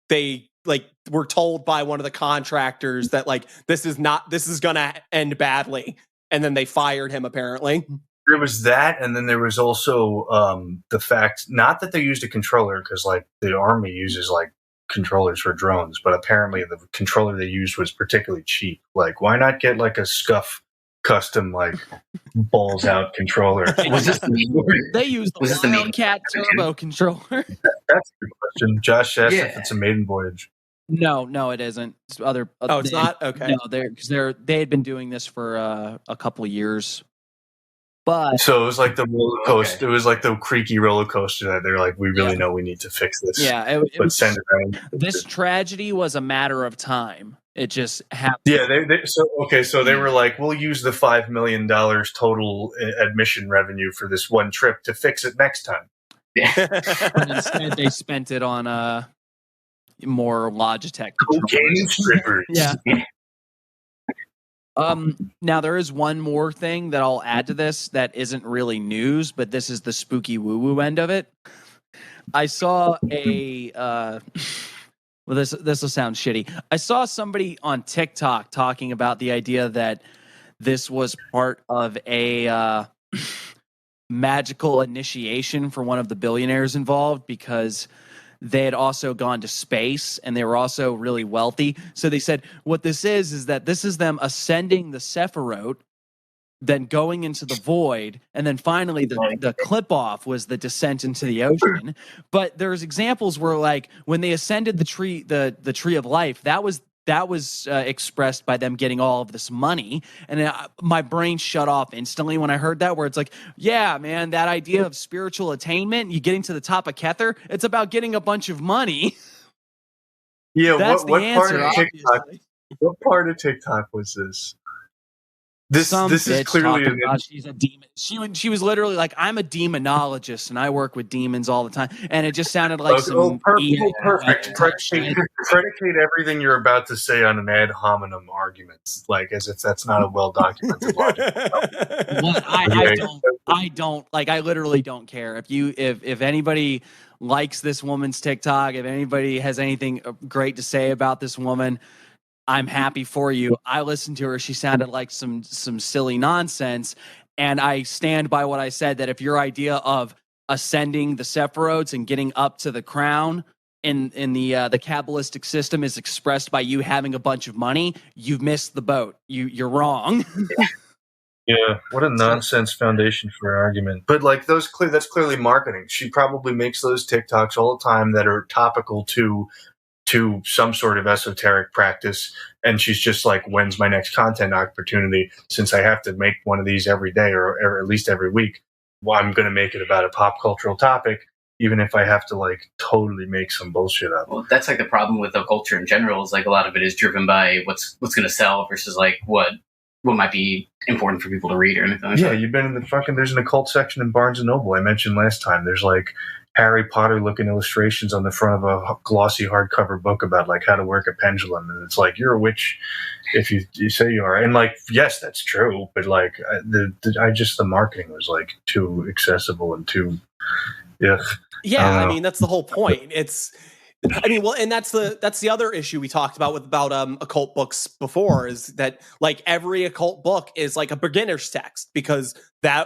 they like were told by one of the contractors that like this is gonna end badly, and then they fired him apparently. There was that, and then there was also the fact, not that they used a controller, because like the Army uses like controllers for drones, but apparently the controller they used was particularly cheap. Like, why not get like a Scuff custom like balls out controller? Was this they used the Wildcat Turbo controller? That's a good question. Josh asked if it's a maiden voyage. No, it isn't. It's other. Oh, it's not? Okay. No, they had been doing this for a couple of years. But so it was like the roller coaster. Okay. It was like the creaky roller coaster that they're like, we really know we need to fix this. Yeah, send it around. This tragedy was a matter of time. It just happened. Yeah, so they were like, we'll use the $5 million total admission revenue for this one trip to fix it next time. But instead, they spent it on more Logitech cocaine strippers. Yeah. Now there is one more thing that I'll add to this that isn't really news, but this is the spooky woo-woo end of it. I saw a well, this will sound shitty. I saw somebody on TikTok talking about the idea that this was part of a magical initiation for one of the billionaires involved, because they had also gone to space and they were also really wealthy. So they said what this is that this is them ascending the Sephiroth, then going into the void, and then finally the clip off was the descent into the ocean. But there's examples where like when they ascended the tree of life, that was expressed by them getting all of this money. And my brain shut off instantly when I heard that, where it's like, yeah, man, that idea of spiritual attainment, you getting to the top of Kether, it's about getting a bunch of money. Yeah, that's what the answer, part of TikTok? What part of TikTok was this? This is clearly she's a demon. She was literally like, I'm a demonologist and I work with demons all the time, and it just sounded like perfect. Predicate everything you're about to say on an ad hominem argument, like as if that's not a well documented logic. I don't like. I literally don't care if anybody likes this woman's TikTok. If anybody has anything great to say about this woman, I'm happy for you. I listened to her. She sounded like some silly nonsense. And I stand by what I said, that if your idea of ascending the Sephiroths and getting up to the crown in the Kabbalistic system is expressed by you having a bunch of money, you've missed the boat. You're wrong. Yeah, what a nonsense foundation for an argument. But like that's clearly marketing. She probably makes those TikToks all the time that are topical to some sort of esoteric practice, and she's just like, when's my next content opportunity? Since I have to make one of these every day or at least every week, well, I'm going to make it about a pop cultural topic, even if I have to like totally make some bullshit up. Well, that's like the problem with the culture in general. Is like a lot of it is driven by what's going to sell versus like what might be important for people to read or anything like that. You've been in there's an occult section in Barnes & Noble I mentioned last time. There's like Harry Potter looking illustrations on the front of a glossy hardcover book about like how to work a pendulum, and it's like, you're a witch if you say you are. And like, yes, that's true, but like the marketing was like too accessible and too I mean, that's the whole point. And that's the other issue we talked about occult books before, is that like every occult book is like a beginner's text, because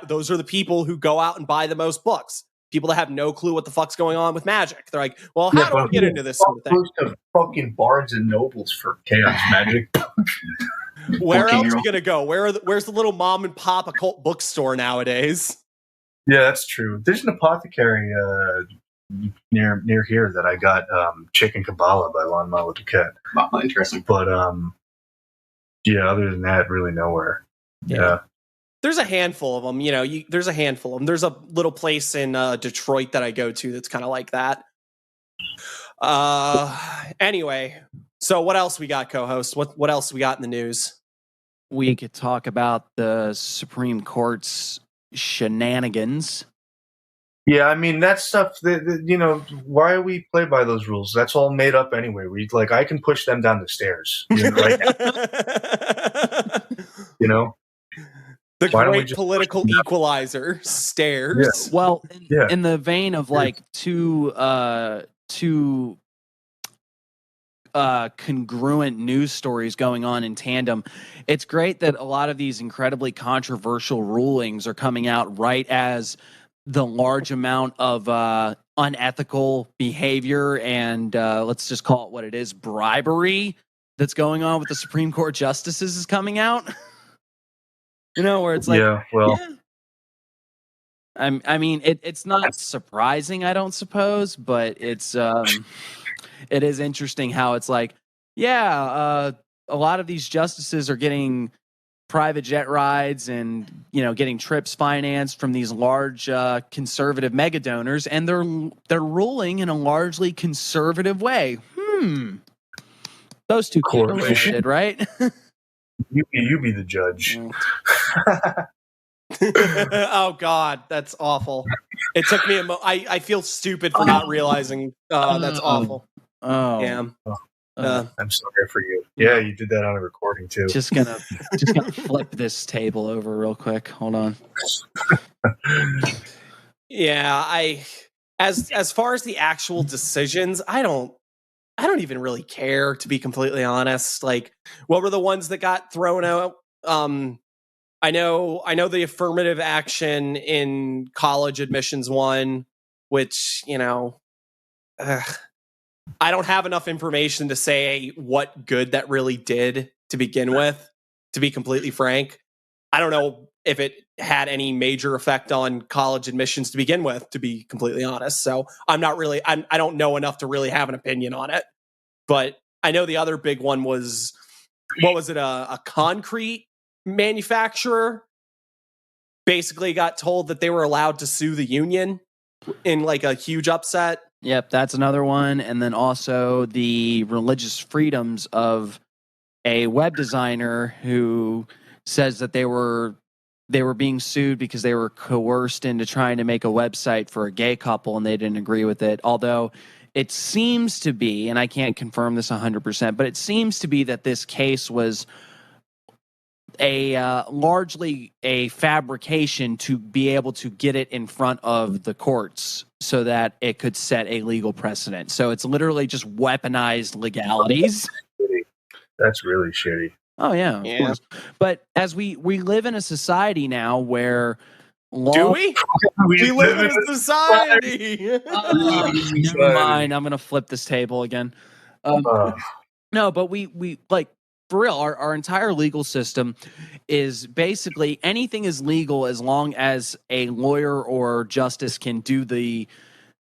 those are the people who go out and buy the most books. People that have no clue what the fuck's going on with magic. They're like, well, how do I get into this sort of thing? To fucking Barnes and Nobles for chaos magic. Where else are you gonna go? Where's the little mom and pop occult bookstore nowadays? Yeah, that's true. There's an apothecary near here that I got Chicken Kabbalah by Lon Maladuquette. Wow, interesting. But other than that, really nowhere. Yeah. There's a handful of them. There's a handful of them. There's a little place in Detroit that I go to that's kind of like that. Anyway, so what else we got, co-host? What else we got in the news? We could talk about the Supreme Court's shenanigans. Yeah, I mean, that stuff, why we play by those rules? That's all made up anyway. I can push them down the stairs. Right now. The great political equalizer, stairs. Yeah. Well, in the vein of like two congruent news stories going on in tandem, it's great that a lot of these incredibly controversial rulings are coming out right as the large amount of unethical behavior and let's just call it what it is, bribery that's going on with the Supreme Court justices is coming out. Where it's like, I mean, it's not surprising, I don't suppose, but it's it is interesting how it's like, a lot of these justices are getting private jet rides and getting trips financed from these large conservative mega donors, and they're ruling in a largely conservative way. Those two correlated, right? You be the judge. Oh God, that's awful. It took me I feel stupid for not realizing. That's awful. Oh, yeah. I'm sorry for you. Yeah, you did that on a recording too. Just gonna flip this table over real quick. Hold on. Yeah, as far as the actual decisions, I don't even really care, to be completely honest. Like, what were the ones that got thrown out? I know the affirmative action in college admissions one, which, I don't have enough information to say what good that really did to begin with, to be completely frank. I don't know if it had any major effect on college admissions to begin with, to be completely honest. So I don't know enough to really have an opinion on it. But I know the other big one was, what was it? A concrete manufacturer basically got told that they were allowed to sue the union in like a huge upset. Yep, that's another one. And then also the religious freedoms of a web designer who says that they were being sued because they were coerced into trying to make a website for a gay couple and they didn't agree with it. Although it seems to be, and I can't confirm this 100%, but it seems to be that this case was largely a fabrication to be able to get it in front of the courts so that it could set a legal precedent. So it's literally just weaponized legalities. That's really shitty. Oh, yeah, of course. But as we live in a society now where Do we? We live in a society. Never mind. I'm gonna flip this table again. No, but we like for real. Our entire legal system is basically anything is legal as long as a lawyer or justice can do the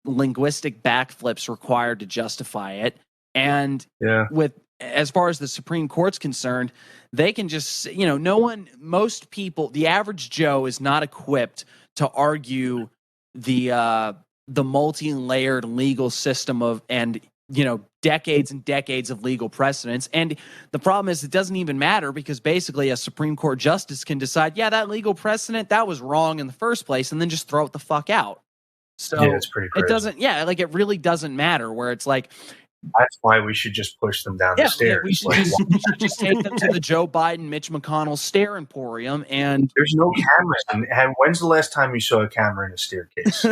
linguistic backflips required to justify it. And with as far as the Supreme Court's concerned, they can just, most people, the average Joe is not equipped to argue the multi-layered legal system of, and, decades and decades of legal precedents. And the problem is it doesn't even matter because basically a Supreme Court justice can decide, that legal precedent, that was wrong in the first place, and then just throw it the fuck out. So it's pretty crazy. It doesn't, it really doesn't matter where it's like, that's why we should just push them down the stairs. We should just take them to the Joe Biden, Mitch McConnell stair emporium. And there's no cameras. And when's the last time you saw a camera in a staircase?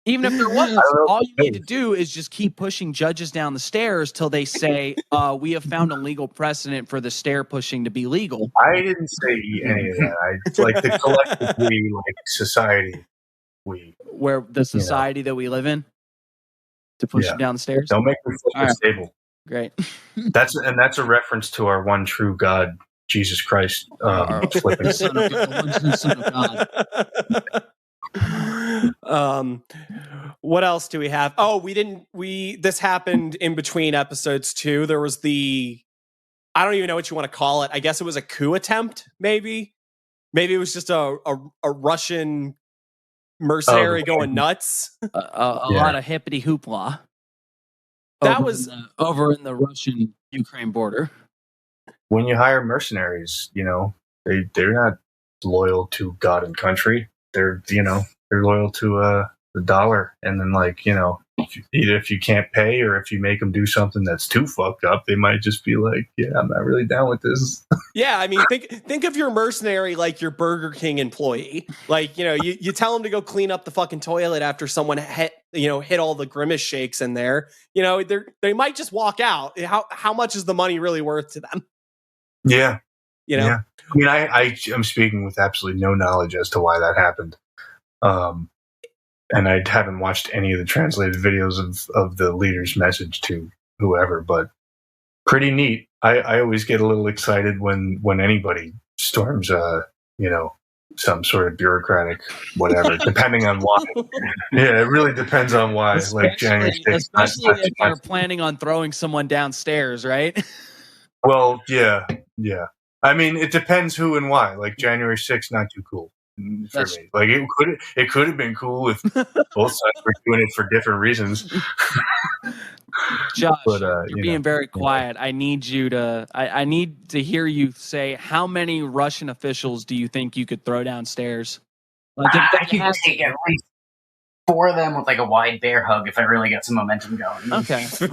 Even if there was, all you need to do is just keep pushing judges down the stairs till they say, we have found a legal precedent for the stair pushing to be legal. I didn't say any of that. It's like the collective we, like society, we. Where the society that we live in? To push you down the stairs? Don't make me flip this table. Great. That's a reference to our one true God, Jesus Christ, flipping. Son of God. What else do we have? Oh, this happened in between episodes too. There was I don't even know what you want to call it. I guess it was a coup attempt, maybe. Maybe it was just a Russian mercenary going nuts. A lot of hippity hoopla. That was over in the Russian-Ukraine border. When you hire mercenaries, they're not loyal to God and country. They're loyal to the dollar. And then either if you can't pay or if you make them do something that's too fucked up, they might just be like, I'm not really down with this. Yeah, I mean, think of your mercenary like your Burger King employee. Like, you tell them to go clean up the fucking toilet after someone hit all the grimace shakes in there. They might just walk out. How much is the money really worth to them? Yeah. Yeah. I mean, I'm speaking with absolutely no knowledge as to why that happened. And I haven't watched any of the translated videos of the leader's message to whoever, but pretty neat. I always get a little excited when anybody storms, some sort of bureaucratic whatever, depending on why. Yeah, it really depends on why. Especially, like January 6th, especially if they're planning on throwing someone downstairs, right? Well, yeah. I mean, it depends who and why. Like January 6th, not too cool. For me, like it could have been cool if both sides were doing it for different reasons. Josh, you're being very quiet. I need you to. I need to hear you say how many Russian officials do you think you could throw downstairs? Like I could take at least 4 of them with like a wide bear hug if I really got some momentum going. Okay. All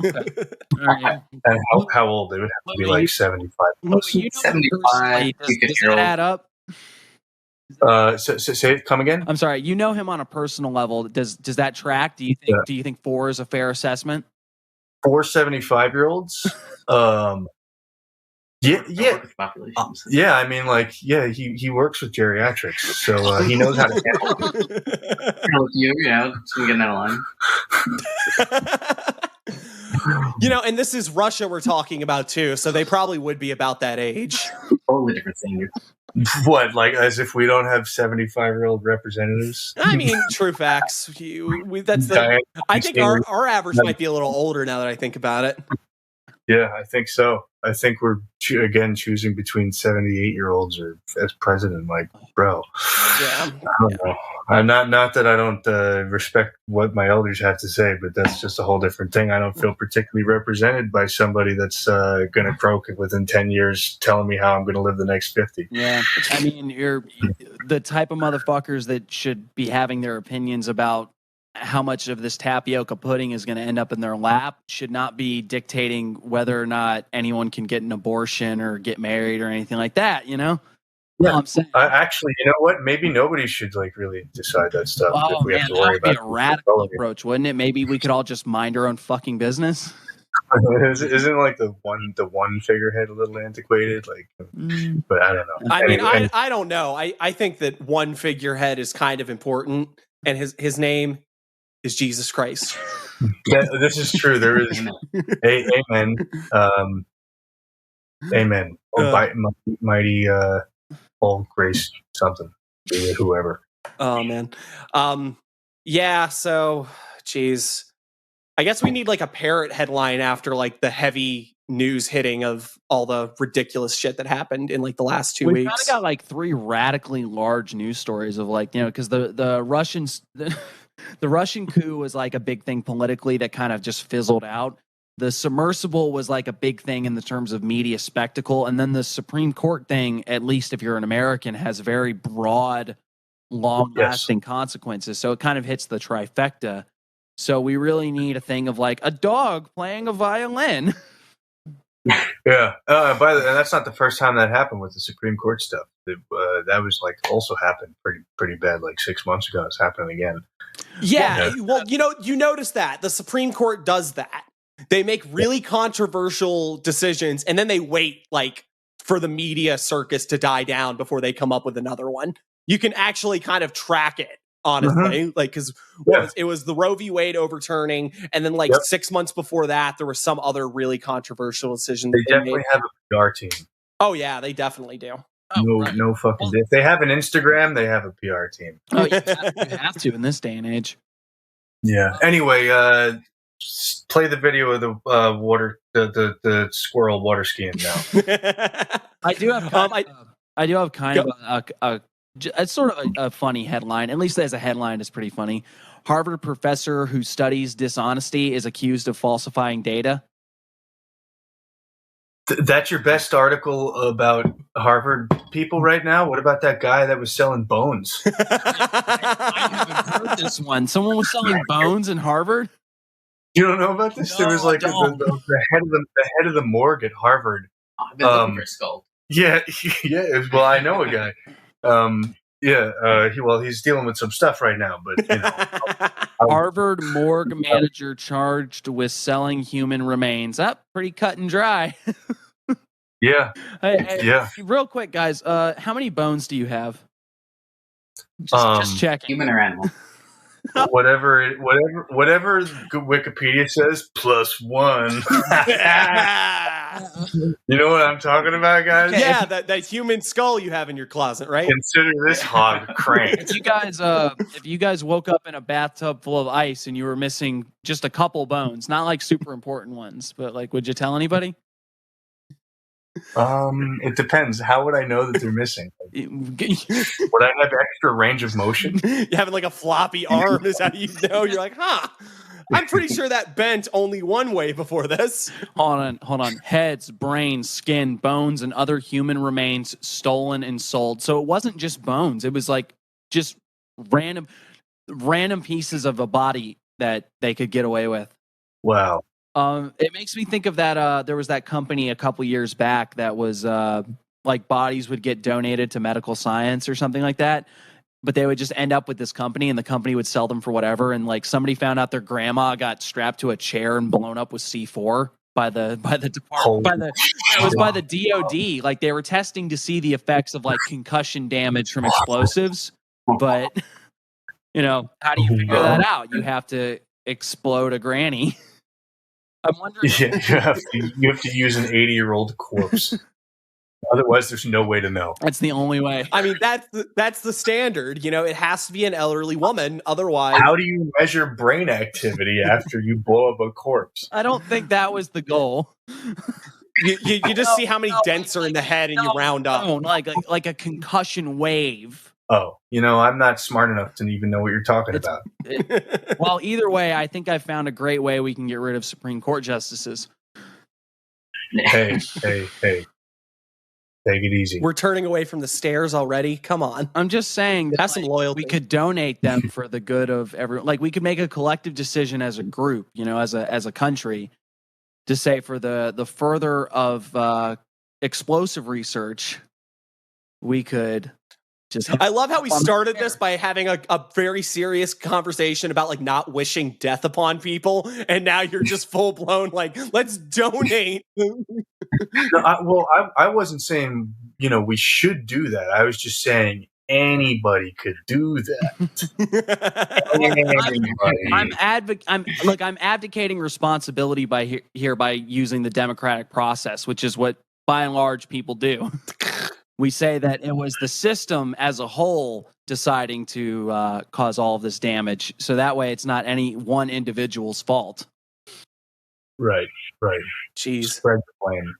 right. And how old? They would have to be like 75. Plus. 75. Does that add up? Say it. Come again. I'm sorry. You know him on a personal level. Does that track? Do you think 4 is a fair assessment? 4 75-year-olds. Yeah. I mean, he works with geriatrics, so he knows how to handle it. So getting out of line. And this is Russia we're talking about too, so they probably would be about that age. Totally different thing. What, like as if we don't have 75-year-old representatives? I mean, true facts. I think our average might be a little older now that I think about it. Yeah, I think so. I think we're choosing between 78-year-olds or as president. Like, bro, yeah. I don't know. I'm not that I don't respect what my elders have to say, but that's just a whole different thing. I don't feel particularly represented by somebody that's going to croak within 10 years, telling me how I'm going to live the next 50. Yeah, I mean, you're the type of motherfuckers that should be having their opinions about how much of this tapioca pudding is going to end up in their lap. Should not be dictating whether or not anyone can get an abortion or get married or anything like that. Yeah, I'm saying. Actually, you know what? Maybe nobody should really decide that stuff. Oh if we man, have to worry that would be about a radical approach, wouldn't it? Maybe we could all just mind our own fucking business. Isn't like the one figurehead a little antiquated? Like, but I don't know. I mean, I don't know. I think that one figurehead is kind of important, and his name is Jesus Christ. This is true. There is amen. Amen. Mighty all grace something. Whoever. Oh man. Yeah. So, geez. I guess we need like a parrot headline after like the heavy news hitting of all the ridiculous shit that happened in like the last 2 weeks. We've kind of got like 3 radically large news stories of like, because the Russians, the Russian coup was like a big thing politically that kind of just fizzled out. The submersible was like a big thing in the terms of media spectacle. And then the Supreme Court thing, at least if you're an American, has very broad, long-lasting consequences. So it kind of hits the trifecta. So we really need a thing of like a dog playing a violin. Yeah. And that's not the first time that happened with the Supreme Court stuff. That was like also happened pretty bad like 6 months ago. It's happening again. Yeah. Well, you notice that the Supreme Court does that. They make really controversial decisions and then they wait like for the media circus to die down before they come up with another one. You can actually kind of track it. Honestly, like, because it was the Roe v. Wade overturning, and then like 6 months before that, there was some other really controversial decision. They definitely have a PR team. Oh yeah, they definitely do. No fucking. If they have an Instagram, they have a PR team. Oh, you have to in this day and age. Yeah. Anyway, play the video of the the squirrel water skiing now. I do have kind of it's sort of a funny headline. At least as a headline, it's pretty funny. Harvard professor who studies dishonesty is accused of falsifying data. That's your best article about Harvard people right now? What about that guy that was selling bones? I haven't heard this one. Someone was selling bones in Harvard? You don't know about this? There was like the head of the morgue at Harvard. I've been looking for a skull. Yeah. Well, I know a guy. He's dealing with some stuff right now, but Harvard morgue manager charged with selling human remains. Pretty cut and dry. Yeah. Hey, real quick, guys. How many bones do you have? Just checking. Human or animal? Whatever Wikipedia says, +1. You know what I'm talking about, guys? Yeah, that human skull you have in your closet, right? Consider this hog cranked. If you guys woke up in a bathtub full of ice and you were missing just a couple bones, not like super important ones, but like, would you tell anybody? It depends. How would I know that they're missing? Would I have extra range of motion? You having like a floppy arm is how you know. You're like, I'm pretty sure that bent only one way before this. Hold on. Heads, brains, skin, bones, and other human remains stolen and sold. So it wasn't just bones. It was like just random pieces of a body that they could get away with. Wow. It makes me think of that. There was that company a couple years back that was like bodies would get donated to medical science or something like that, but they would just end up with this company, and the company would sell them for whatever. And like somebody found out their grandma got strapped to a chair and blown up with C4 by the department. It was by the DOD. Like they were testing to see the effects of like concussion damage from explosives, but how do you figure that out? You have to explode a granny. I'm wondering. Yeah, you have to use an 80-year-old corpse. Otherwise, there's no way to know. That's the only way. I mean, that's the standard. It has to be an elderly woman. Otherwise, how do you measure brain activity after you blow up a corpse? I don't think that was the goal. You just see how many dents are in the head, and you round up. Like a concussion wave. Oh, I'm not smart enough to even know what you're talking about. Well, either way, I think I found a great way we can get rid of Supreme Court justices. Hey. Take it easy. We're turning away from the stairs already. Come on. I'm just saying that have some loyalty. We could donate them for the good of everyone. Like we could make a collective decision as a group, as a country, to say for the further of explosive research, we could Just I love how we started this by having a very serious conversation about like not wishing death upon people, and now you're just full blown like, let's donate. No, I wasn't saying we should do that. I was just saying anybody could do that. I'm advocating responsibility by using the democratic process, which is what by and large people do. We say that it was the system as a whole deciding to cause all of this damage, so that way it's not any one individual's fault. Right. Jeez. Spread the blame.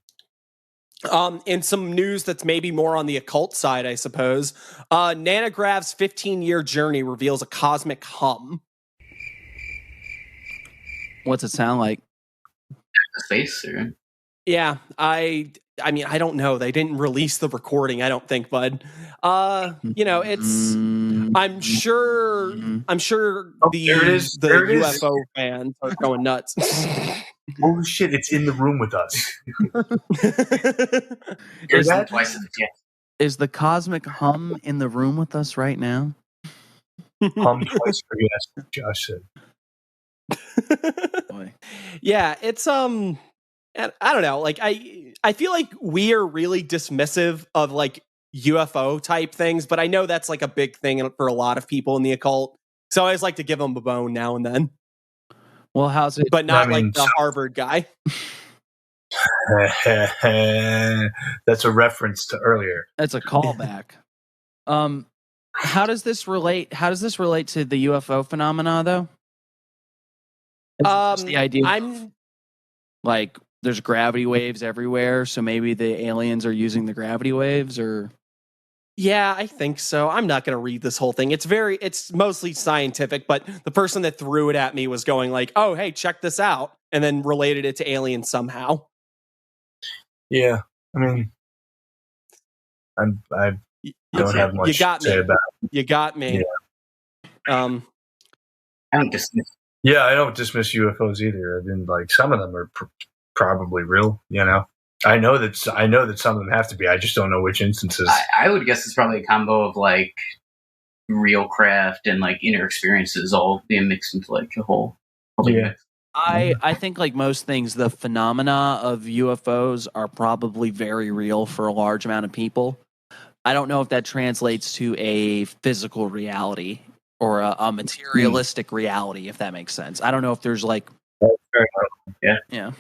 In some news that's maybe more on the occult side, I suppose, Nanograv's 15-year journey reveals a cosmic hum. What's it sound like? Space, or? Yeah, I mean, I don't know. They didn't release the recording, I don't think, bud. It's. I'm sure the UFO fans are going nuts. Oh shit! It's in the room with us. Is the cosmic hum in the room with us right now? Hum twice for yes, Josh said. Boy. Yeah, it's I don't know. Like I feel like we are really dismissive of like UFO type things, but I know that's like a big thing for a lot of people in the occult. So I always like to give them a bone now and then. Well, how's it? But not like the Harvard guy. That's a reference to earlier. That's a callback. How does this relate? How does this relate to the UFO phenomena, though? The idea, like, there's gravity waves everywhere, so maybe the aliens are using the gravity waves, or. Yeah, I think so. I'm not going to read this whole thing. It's mostly scientific, but the person that threw it at me was going like, "Oh, hey, check this out," and then related it to aliens somehow. Yeah, I mean, I don't have much to say about it. You got me. Yeah. I don't dismiss. Yeah, I don't dismiss UFOs either. I mean, like, some of them are probably real. I know that some of them have to be. I just don't know which instances. I would guess it's probably a combo of like real craft and like inner experiences all being mixed into like a whole. Yeah. I think like most things, the phenomena of UFOs are probably very real for a large amount of people. I don't know if that translates to a physical reality or a materialistic reality, if that makes sense. I don't know if there's like... Yeah.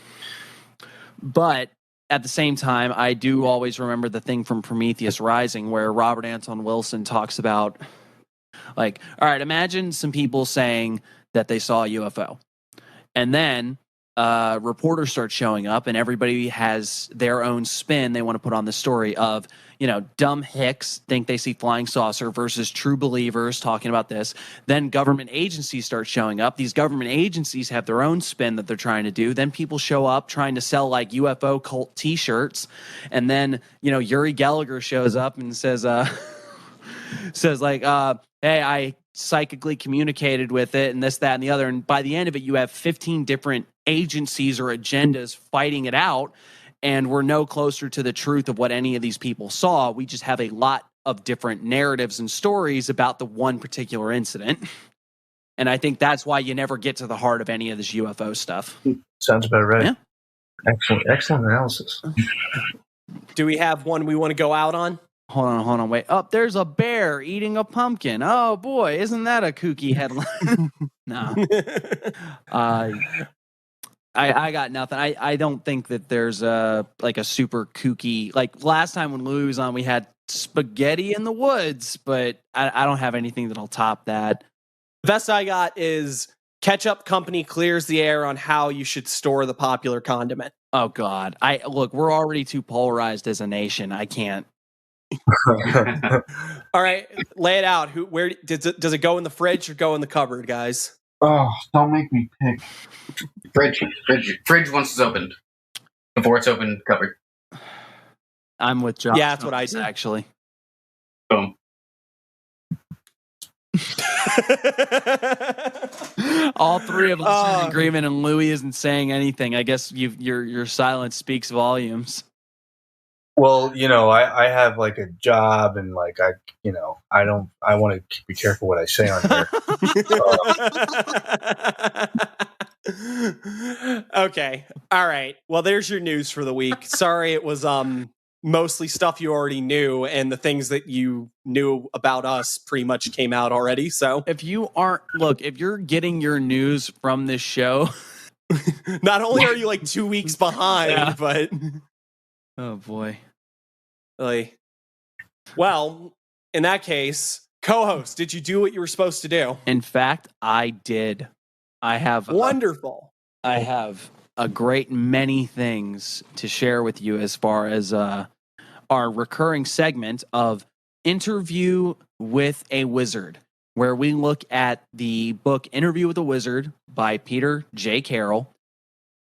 But at the same time, I do always remember the thing from Prometheus Rising where Robert Anton Wilson talks about, like, all right, imagine some people saying that they saw a UFO. And then reporters start showing up and everybody has their own spin they want to put on the story of, dumb hicks think they see flying saucer versus true believers talking about this. Then government agencies start showing up. These government agencies have their own spin that they're trying to do. Then people show up trying to sell like UFO cult t-shirts. And then, Uri Gallagher shows up and says like, hey, I psychically communicated with it and this, that, and the other. And by the end of it, you have 15 different agencies or agendas fighting it out. And we're no closer to the truth of what any of these people saw. We just have a lot of different narratives and stories about the one particular incident. And I think that's why you never get to the heart of any of this UFO stuff. Sounds about right. Yeah. Excellent analysis. Do we have one we want to go out on? Hold on, wait. Oh, there's a bear eating a pumpkin. Oh, boy, isn't that a kooky headline? No. I got nothing. I don't think that there's a super kooky... Like, last time when Louie was on, we had spaghetti in the woods, but I don't have anything that'll top that. The best I got is ketchup company clears the air on how you should store the popular condiment. Oh, God. Look, we're already too polarized as a nation. I can't. All right, lay it out. Where does it go in the fridge or go in the cupboard, guys? Oh, don't make me pick. Fridge once it's opened. Before it's opened, cupboard. I'm with Josh. Yeah, that's what I did. Actually. Boom. All three of us are in agreement, and Louie isn't saying anything. I guess your silence speaks volumes. Well, I have like a job and like I want to be careful what I say on here. Okay. All right. Well, there's your news for the week. Sorry, it was mostly stuff you already knew, and the things that you knew about us pretty much came out already. So if you're getting your news from this show, not only are you like 2 weeks behind, but oh boy. Really? Well, in that case, co-host, did you do what you were supposed to do? In fact, I did. I have wonderful. I have a great many things to share with you as far as our recurring segment of Interview with a Wizard, where we look at the book Interview with a Wizard by Peter J. Carroll,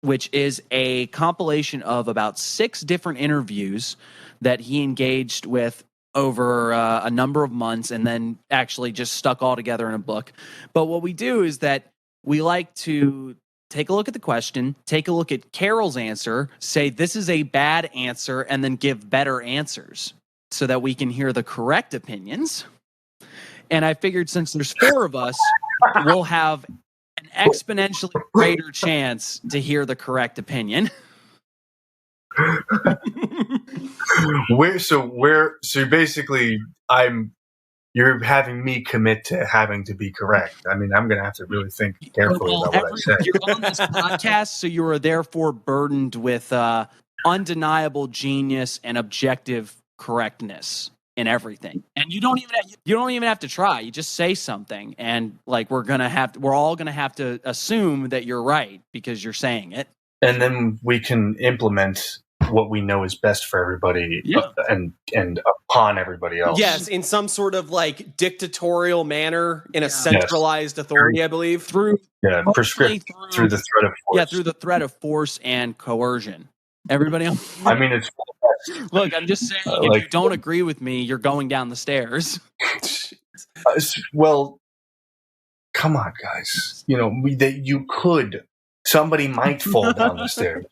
which is a compilation of about 6 different interviews that he engaged with over a number of months and then actually just stuck all together in a book. But what we do is that we like to take a look at the question, take a look at Carroll's answer, say this is a bad answer, and then give better answers so that we can hear the correct opinions. And I figured since there's 4 of us, we'll have an exponentially greater chance to hear the correct opinion. So basically you're having me commit to having to be correct. I mean, I'm going to have to really think carefully about what I say. You're on this podcast, so you are therefore burdened with undeniable genius and objective correctness in everything. And you don't even have to try. You just say something, and like we're all gonna have to assume that you're right because you're saying it. And then we can implement what we know is best for everybody and upon everybody else. Yes, in some sort of like dictatorial manner in a centralized authority, I believe. Through the threat of force. Yeah, through the threat of force and coercion. Everybody else? I mean, it's look, I'm just saying, if you don't agree with me, you're going down the stairs. Well, come on, guys. Somebody might fall down the stairs.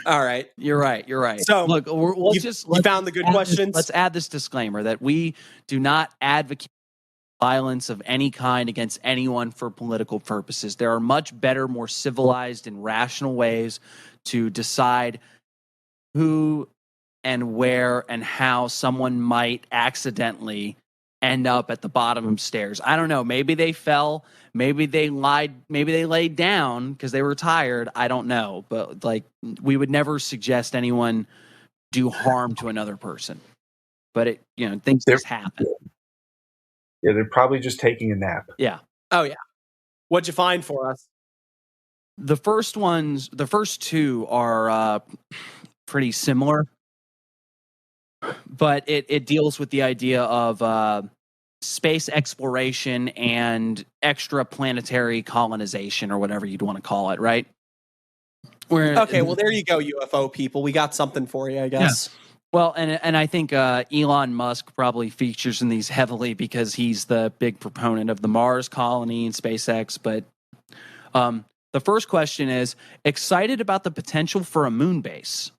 All right. You're right. So look, you found the good questions. Let's add this disclaimer that we do not advocate violence of any kind against anyone for political purposes. There are much better, more civilized and rational ways to decide who and where and how someone might accidentally end up at the bottom of stairs. I don't know. Maybe they fell. Maybe they lied. Maybe they laid down because they were tired. I don't know. But like, we would never suggest anyone do harm to another person. But things just happen. Yeah, they're probably just taking a nap. Yeah. Oh yeah. What'd you find for us? The first 2 are pretty similar, but it deals with the idea of space exploration and extraplanetary colonization, or whatever you'd want to call it, right? Okay, well, there you go, UFO people. We got something for you, I guess. Yeah. Well, and I think Elon Musk probably features in these heavily because he's the big proponent of the Mars colony and SpaceX. But the first question is, excited about the potential for a moon base?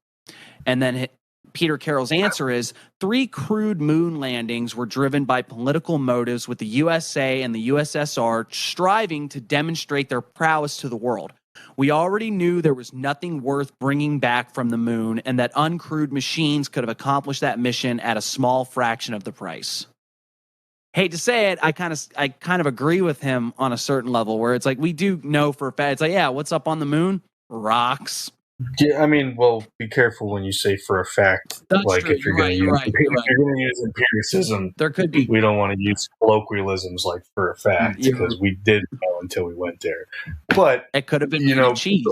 And then Peter Carroll's answer is, 3 crude moon landings were driven by political motives, with the USA and the USSR striving to demonstrate their prowess to the world. We already knew there was nothing worth bringing back from the moon, and that uncrewed machines could have accomplished that mission at a small fraction of the price. Hate to say it, I kind of agree with him on a certain level, where it's like, we do know for a fact. It's like, yeah, what's up on the moon? Rocks. Yeah, I mean, well, be careful when you say for a fact. That's like true. If you're going to use empiricism, there could be. We don't want to use colloquialisms like for a fact, because we didn't know until we went there. But it could have been made of cheese.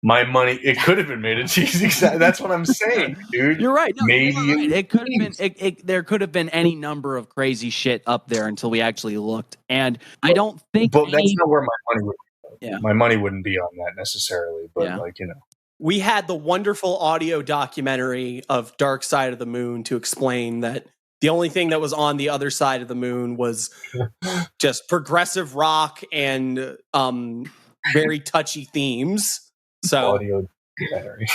My money, it could have been made of cheese. Exactly. That's what I'm saying, dude. You're right. No, maybe you're right. It could have been. There could have been any number of crazy shit up there until we actually looked. And I don't think. But that's not where my money would. Yeah. My money wouldn't be on that necessarily. But we had the wonderful audio documentary of Dark Side of the Moon to explain that the only thing that was on the other side of the moon was just progressive rock and very touchy themes. So audio documentary.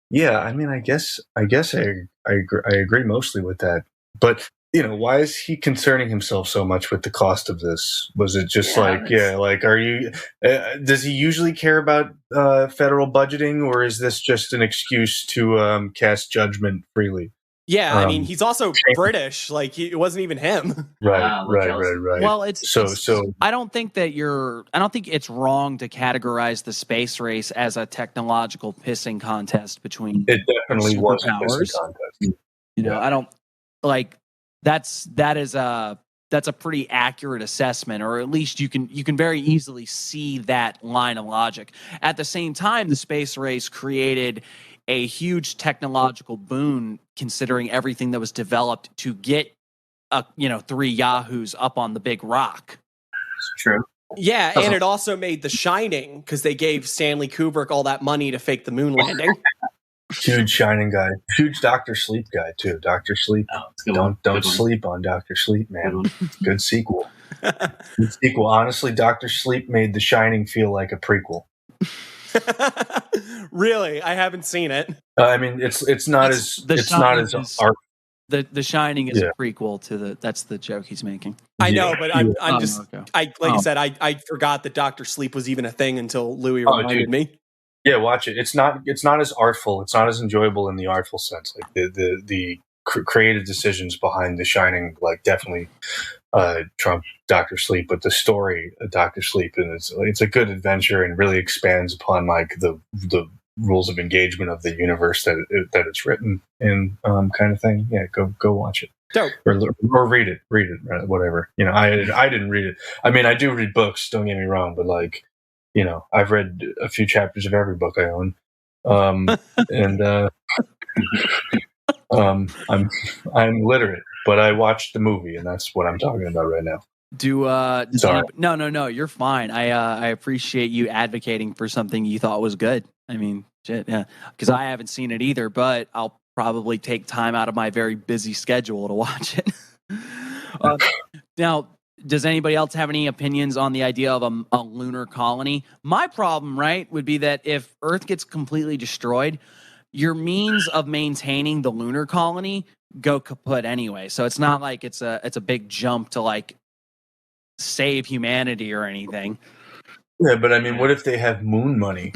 Yeah, I mean, I guess I agree mostly with that. But why is he concerning himself so much with the cost of this? Was it just are you? Does he usually care about federal budgeting, or is this just an excuse to cast judgment freely? Yeah, I mean, he's also British. Like, it wasn't even him. Right. Well, it's so. I don't think it's wrong to categorize the space race as a technological pissing contest between It definitely was a pissing superpowers. contest. I don't like that's a pretty accurate assessment, or at least you can very easily see that line of logic. At the same time, the space race created a huge technological boon, considering everything that was developed to get 3 yahoos up on the big rock. It's true. Yeah, and it also made The Shining, because they gave Stanley Kubrick all that money to fake the moon landing. Huge Shining guy, huge Dr. Sleep guy too. Dr. Sleep, don't sleep on Dr. Sleep, man. Good sequel. Good sequel. Honestly, Dr. Sleep made The Shining feel like a prequel. Really, I haven't seen it. I mean, it's not as art. The Shining is a prequel to that's the joke he's making. I know, but I'm just like I said, I forgot that Dr. Sleep was even a thing until Louie reminded me. Yeah, watch it. It's not as artful. It's not as enjoyable in the artful sense. Like the creative decisions behind The Shining, like definitely trump Dr. Sleep, but the story of Dr. Sleep, and it's a good adventure and really expands upon like the rules of engagement of the universe that it's written in, kind of thing. Yeah, go watch it. Dope. Or read it, whatever. I didn't read it. I mean, I do read books. Don't get me wrong, but like, I've read a few chapters of every book I own, and I'm literate, but I watched the movie, and that's what I'm talking about right now. No, you're fine. I appreciate you advocating for something you thought was good. I mean, shit, yeah, because I haven't seen it either, but I'll probably take time out of my very busy schedule to watch it. Now, does anybody else have any opinions on the idea of a lunar colony? My problem, right, would be that if Earth gets completely destroyed, your means of maintaining the lunar colony go kaput anyway. So it's not like it's a big jump to like save humanity or anything. Yeah, but I mean, what if they have moon money?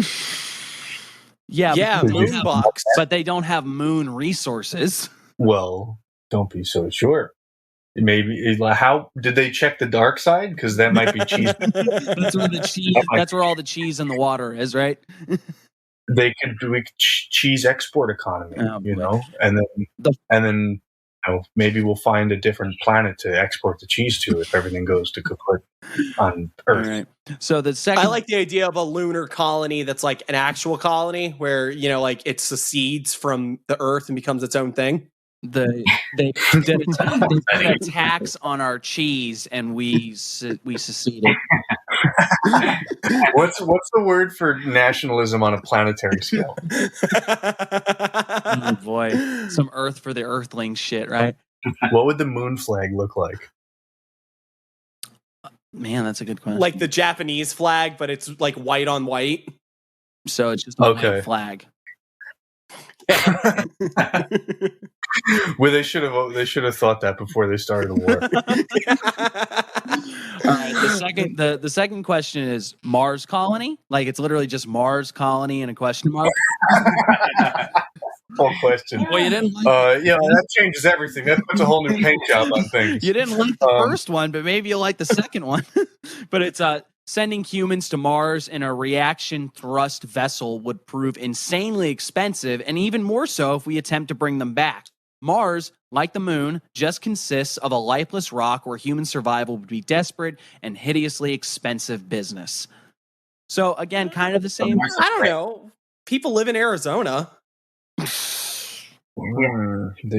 Yeah, moon bucks, but they don't have moon resources. Well, don't be so sure. Maybe how did they check the dark side? Because that might be cheese. That's where all the cheese in the water is, right? They could do a cheese export economy, and then maybe we'll find a different planet to export the cheese to if everything goes to kaput on Earth. Right. So the second, I like the idea of a lunar colony that's like an actual colony where like it secedes from the Earth and becomes its own thing. They did a tax on our cheese, and we seceded. What's the word for nationalism on a planetary scale? Oh boy, some Earth for the Earthlings shit, right? What would the moon flag look like? Man, that's a good question. Like the Japanese flag, but it's like white on white. So it's just a white flag. Well, they should have thought that before they started the war. All right. The second question is Mars colony. Like it's literally just Mars colony and a question mark. Full question. Well, you didn't. That changes everything. That puts a whole new paint job on things. You didn't like the first one, but maybe you like the second one. But it's sending humans to Mars in a reaction thrust vessel would prove insanely expensive, and even more so if we attempt to bring them back. Mars, like the moon, just consists of a lifeless rock where human survival would be desperate and hideously expensive business. So again, kind of the same. I don't know. People live in Arizona. They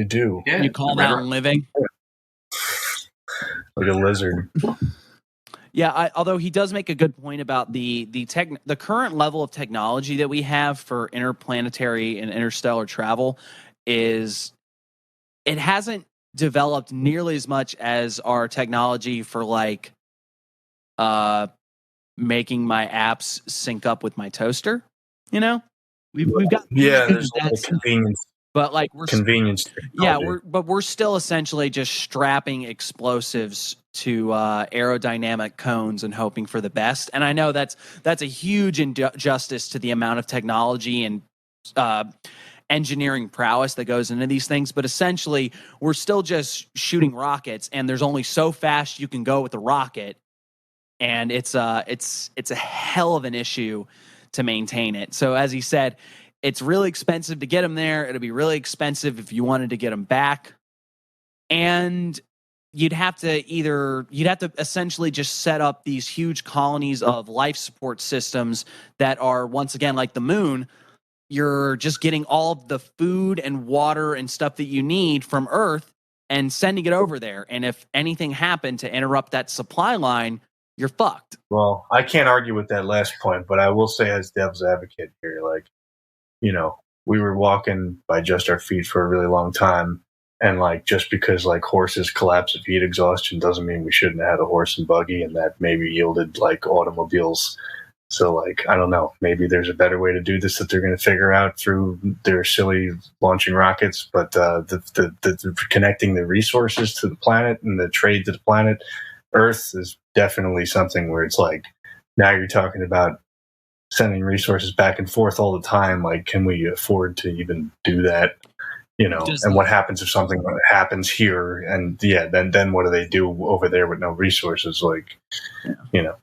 do. Yeah, you call that living? Like a lizard. Yeah, although he does make a good point about the current level of technology that we have for interplanetary and interstellar travel it hasn't developed nearly as much as our technology for like making my apps sync up with my toaster, We've got Yeah, good there's at a lot that of stuff. convenience. But like we're Convenience. yeah, technology. we're still essentially just strapping explosives to aerodynamic cones and hoping for the best. And I know that's a huge injustice to the amount of technology and engineering prowess that goes into these things. But essentially, we're still just shooting rockets, and there's only so fast you can go with a rocket, and it's a hell of an issue to maintain it. So as he said, it's really expensive to get them there. It'll be really expensive if you wanted to get them back. And you'd have to essentially just set up these huge colonies of life support systems that are, once again, like the moon. You're just getting all of the food and water and stuff that you need from Earth and sending it over there. And if anything happened to interrupt that supply line, you're fucked. Well, I can't argue with that last point, but I will say, as devil's advocate here, like, you know, we were walking by just our feet for a really long time. And like, just because like horses collapse of heat exhaustion doesn't mean we shouldn't have had a horse and buggy, and that maybe yielded like automobiles. So like, I don't know, maybe there's a better way to do this that they're going to figure out through their silly launching rockets. But the connecting the resources to the planet and the trade to the planet Earth is definitely something where it's like, now you're talking about sending resources back and forth all the time. Like, can we afford to even do that? You know, and what happens if something happens here? And yeah, then what do they do over there with no resources? Like, you know,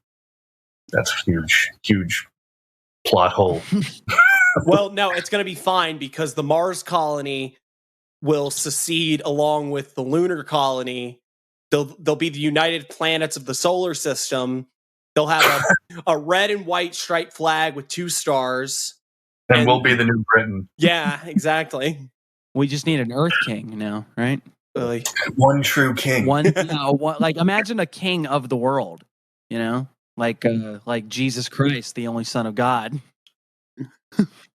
that's a huge plot hole. Well, no, it's going to be fine because the Mars colony will secede along with the lunar colony. They'll be the united planets of the solar system. They'll have a red and white striped flag with 2 stars. And we'll be the new Britain. Yeah, exactly. We just need an Earth King now, right? Really? One true king. Like imagine a king of the world, you know, like Jesus Christ, the only Son of God.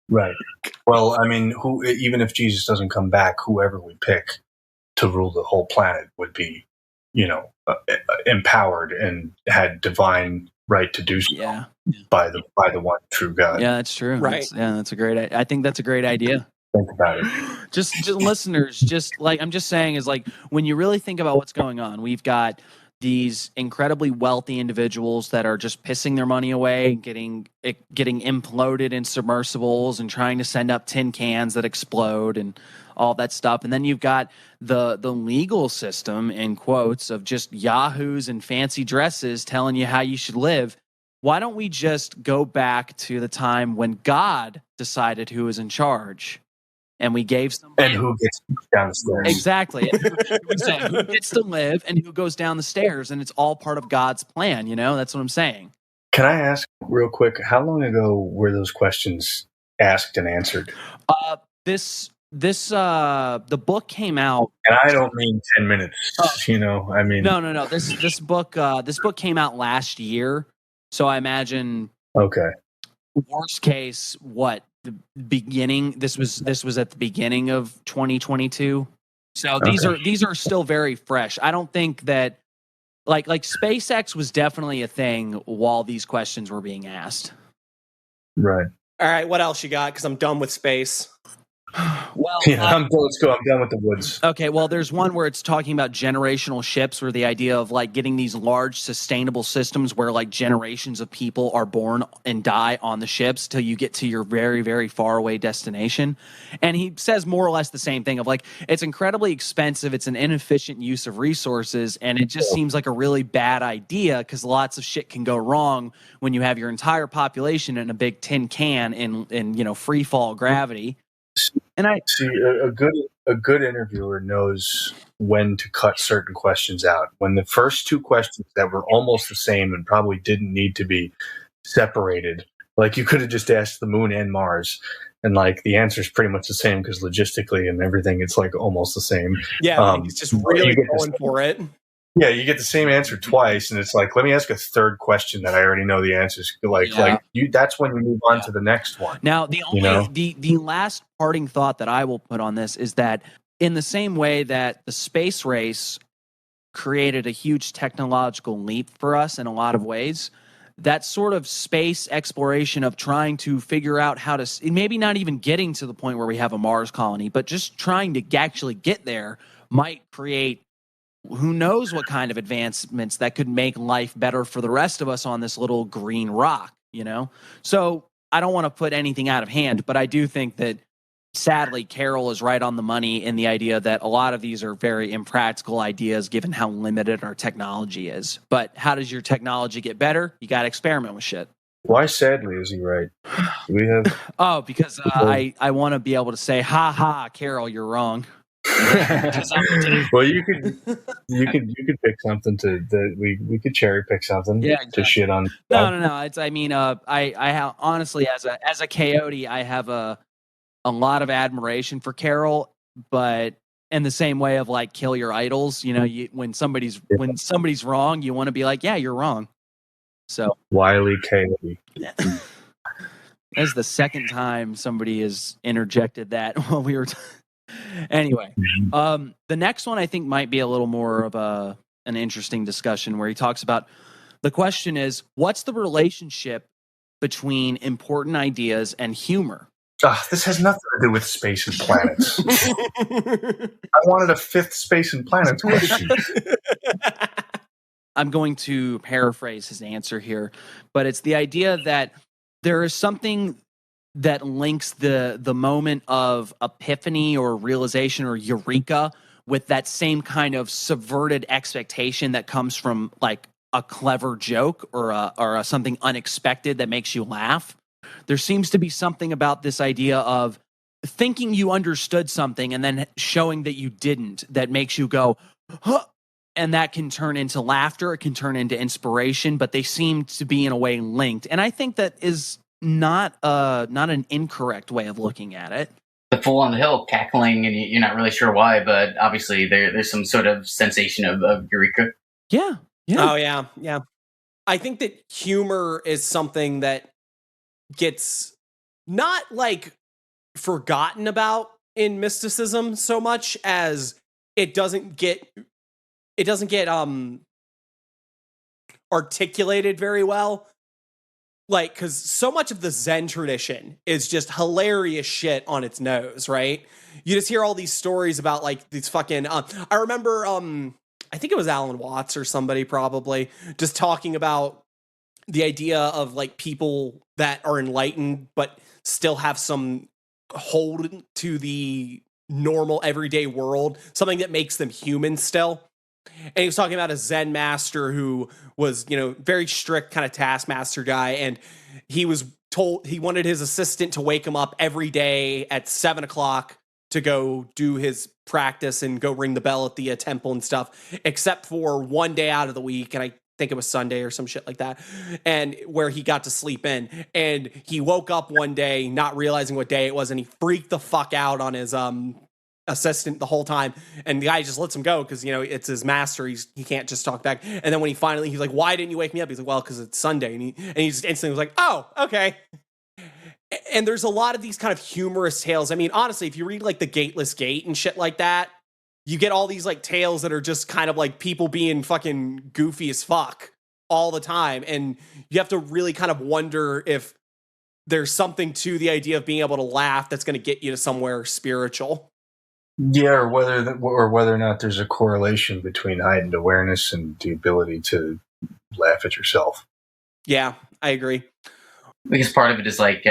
Right. Well, I mean, even if Jesus doesn't come back, whoever we pick to rule the whole planet would be, you know, empowered and had divine right to do so. Yeah. By the one true God. Yeah, that's true. Right. That's a great. I think that's a great idea. Think about it. Just listeners, just like I'm just saying is like when you really think about what's going on, we've got these incredibly wealthy individuals that are just pissing their money away, getting imploded in submersibles and trying to send up tin cans that explode and all that stuff. And then you've got the legal system, in quotes, of just yahoos in fancy dresses telling you how you should live. Why don't we just go back to the time when God decided who was in charge? And we gave some. And who gets down the stairs. Exactly. We said who gets to live and who goes down the stairs. And it's all part of God's plan. You know, that's what I'm saying. Can I ask real quick, how long ago were those questions asked and answered? The book came out. And I don't mean 10 minutes, you know, I mean. No. This book came out last year. So I imagine. Okay. Worst case, what? The beginning. This was at the beginning of 2022. So these are still very fresh. I don't think that like SpaceX was definitely a thing while these questions were being asked. Right. All right, what else you got? Because I'm done with space. Well, let's go. I'm done with the woods. Okay, well, there's one where it's talking about generational ships, where the idea of like getting these large sustainable systems where like generations of people are born and die on the ships till you get to your very, very far away destination. And he says more or less the same thing of like, it's incredibly expensive. It's an inefficient use of resources. And it just seems like a really bad idea because lots of shit can go wrong when you have your entire population in a big tin can in you know, free fall gravity. And I see a good interviewer knows when to cut certain questions out. When the first 2 questions that were almost the same and probably didn't need to be separated, like you could have just asked the moon and Mars, and like the answer is pretty much the same because logistically and everything, it's like almost the same. Yeah, it's just really going for it. Yeah, you get the same answer twice, and it's like, let me ask a third question that I already know the answers. That's when you move on to the next one. Now, the last parting thought that I will put on this is that in the same way that the space race created a huge technological leap for us in a lot of ways, that sort of space exploration of trying to figure out how to, maybe not even getting to the point where we have a Mars colony, but just trying to actually get there might create who knows what kind of advancements that could make life better for the rest of us on this little green rock, you know? So I don't want to put anything out of hand, but I do think that sadly, Carol is right on the money in the idea that a lot of these are very impractical ideas given how limited our technology is. But how does your technology get better? You got to experiment with shit. Why sadly is he right? Do we have because I want to be able to say, ha ha, Carol, you're wrong. Well, you could pick something we could cherry pick something to shit on. No. It's I have honestly as a coyote, I have a lot of admiration for Carol, but in the same way of like kill your idols, you know, when somebody's wrong, you want to be like, yeah, you're wrong. So Wiley Coyote. That's the second time somebody has interjected that while we were. Anyway, the next one I think might be a little more of an interesting discussion where he talks about the question is, what's the relationship between important ideas and humor? This has nothing to do with space and planets. I wanted a fifth space and planets question. I'm going to paraphrase his answer here, but it's the idea that there is something that links the moment of epiphany or realization or eureka with that same kind of subverted expectation that comes from like a clever joke or something unexpected that makes you laugh. There seems to be something about this idea of thinking you understood something and then showing that you didn't that makes you go, huh, and that can turn into laughter. It can turn into inspiration, but they seem to be in a way linked. And I think that is not an incorrect way of looking at it. The fool on the hill cackling, and you're not really sure why, but obviously there's some sort of sensation of eureka. Yeah. Oh, yeah. I think that humor is something that gets not like forgotten about in mysticism so much as it doesn't get articulated very well. Like, because so much of the Zen tradition is just hilarious shit on its nose, right? You just hear all these stories about like these fucking. I remember, I think it was Alan Watts or somebody probably just talking about the idea of like people that are enlightened but still have some hold to the normal everyday world, something that makes them human still. And he was talking about a Zen master who was, you know, very strict kind of taskmaster guy. And he was told he wanted his assistant to wake him up every day at 7:00 to go do his practice and go ring the bell at the temple and stuff, except for one day out of the week. And I think it was Sunday or some shit like that. And where he got to sleep in, and he woke up one day, not realizing what day it was. And he freaked the fuck out on his, assistant the whole time, and the guy just lets him go because, you know, it's his master. He can't just talk back. And then when he's like, why didn't you wake me up? He's like, well, because it's Sunday. And he just instantly was like, oh, okay. And there's a lot of these kind of humorous tales. I mean, honestly, if you read like The Gateless Gate and shit like that, you get all these like tales that are just kind of like people being fucking goofy as fuck all the time. And you have to really kind of wonder if there's something to the idea of being able to laugh that's going to get you to somewhere spiritual. Yeah, or whether or not there's a correlation between heightened awareness and the ability to laugh at yourself. Yeah, I agree. Because part of it is like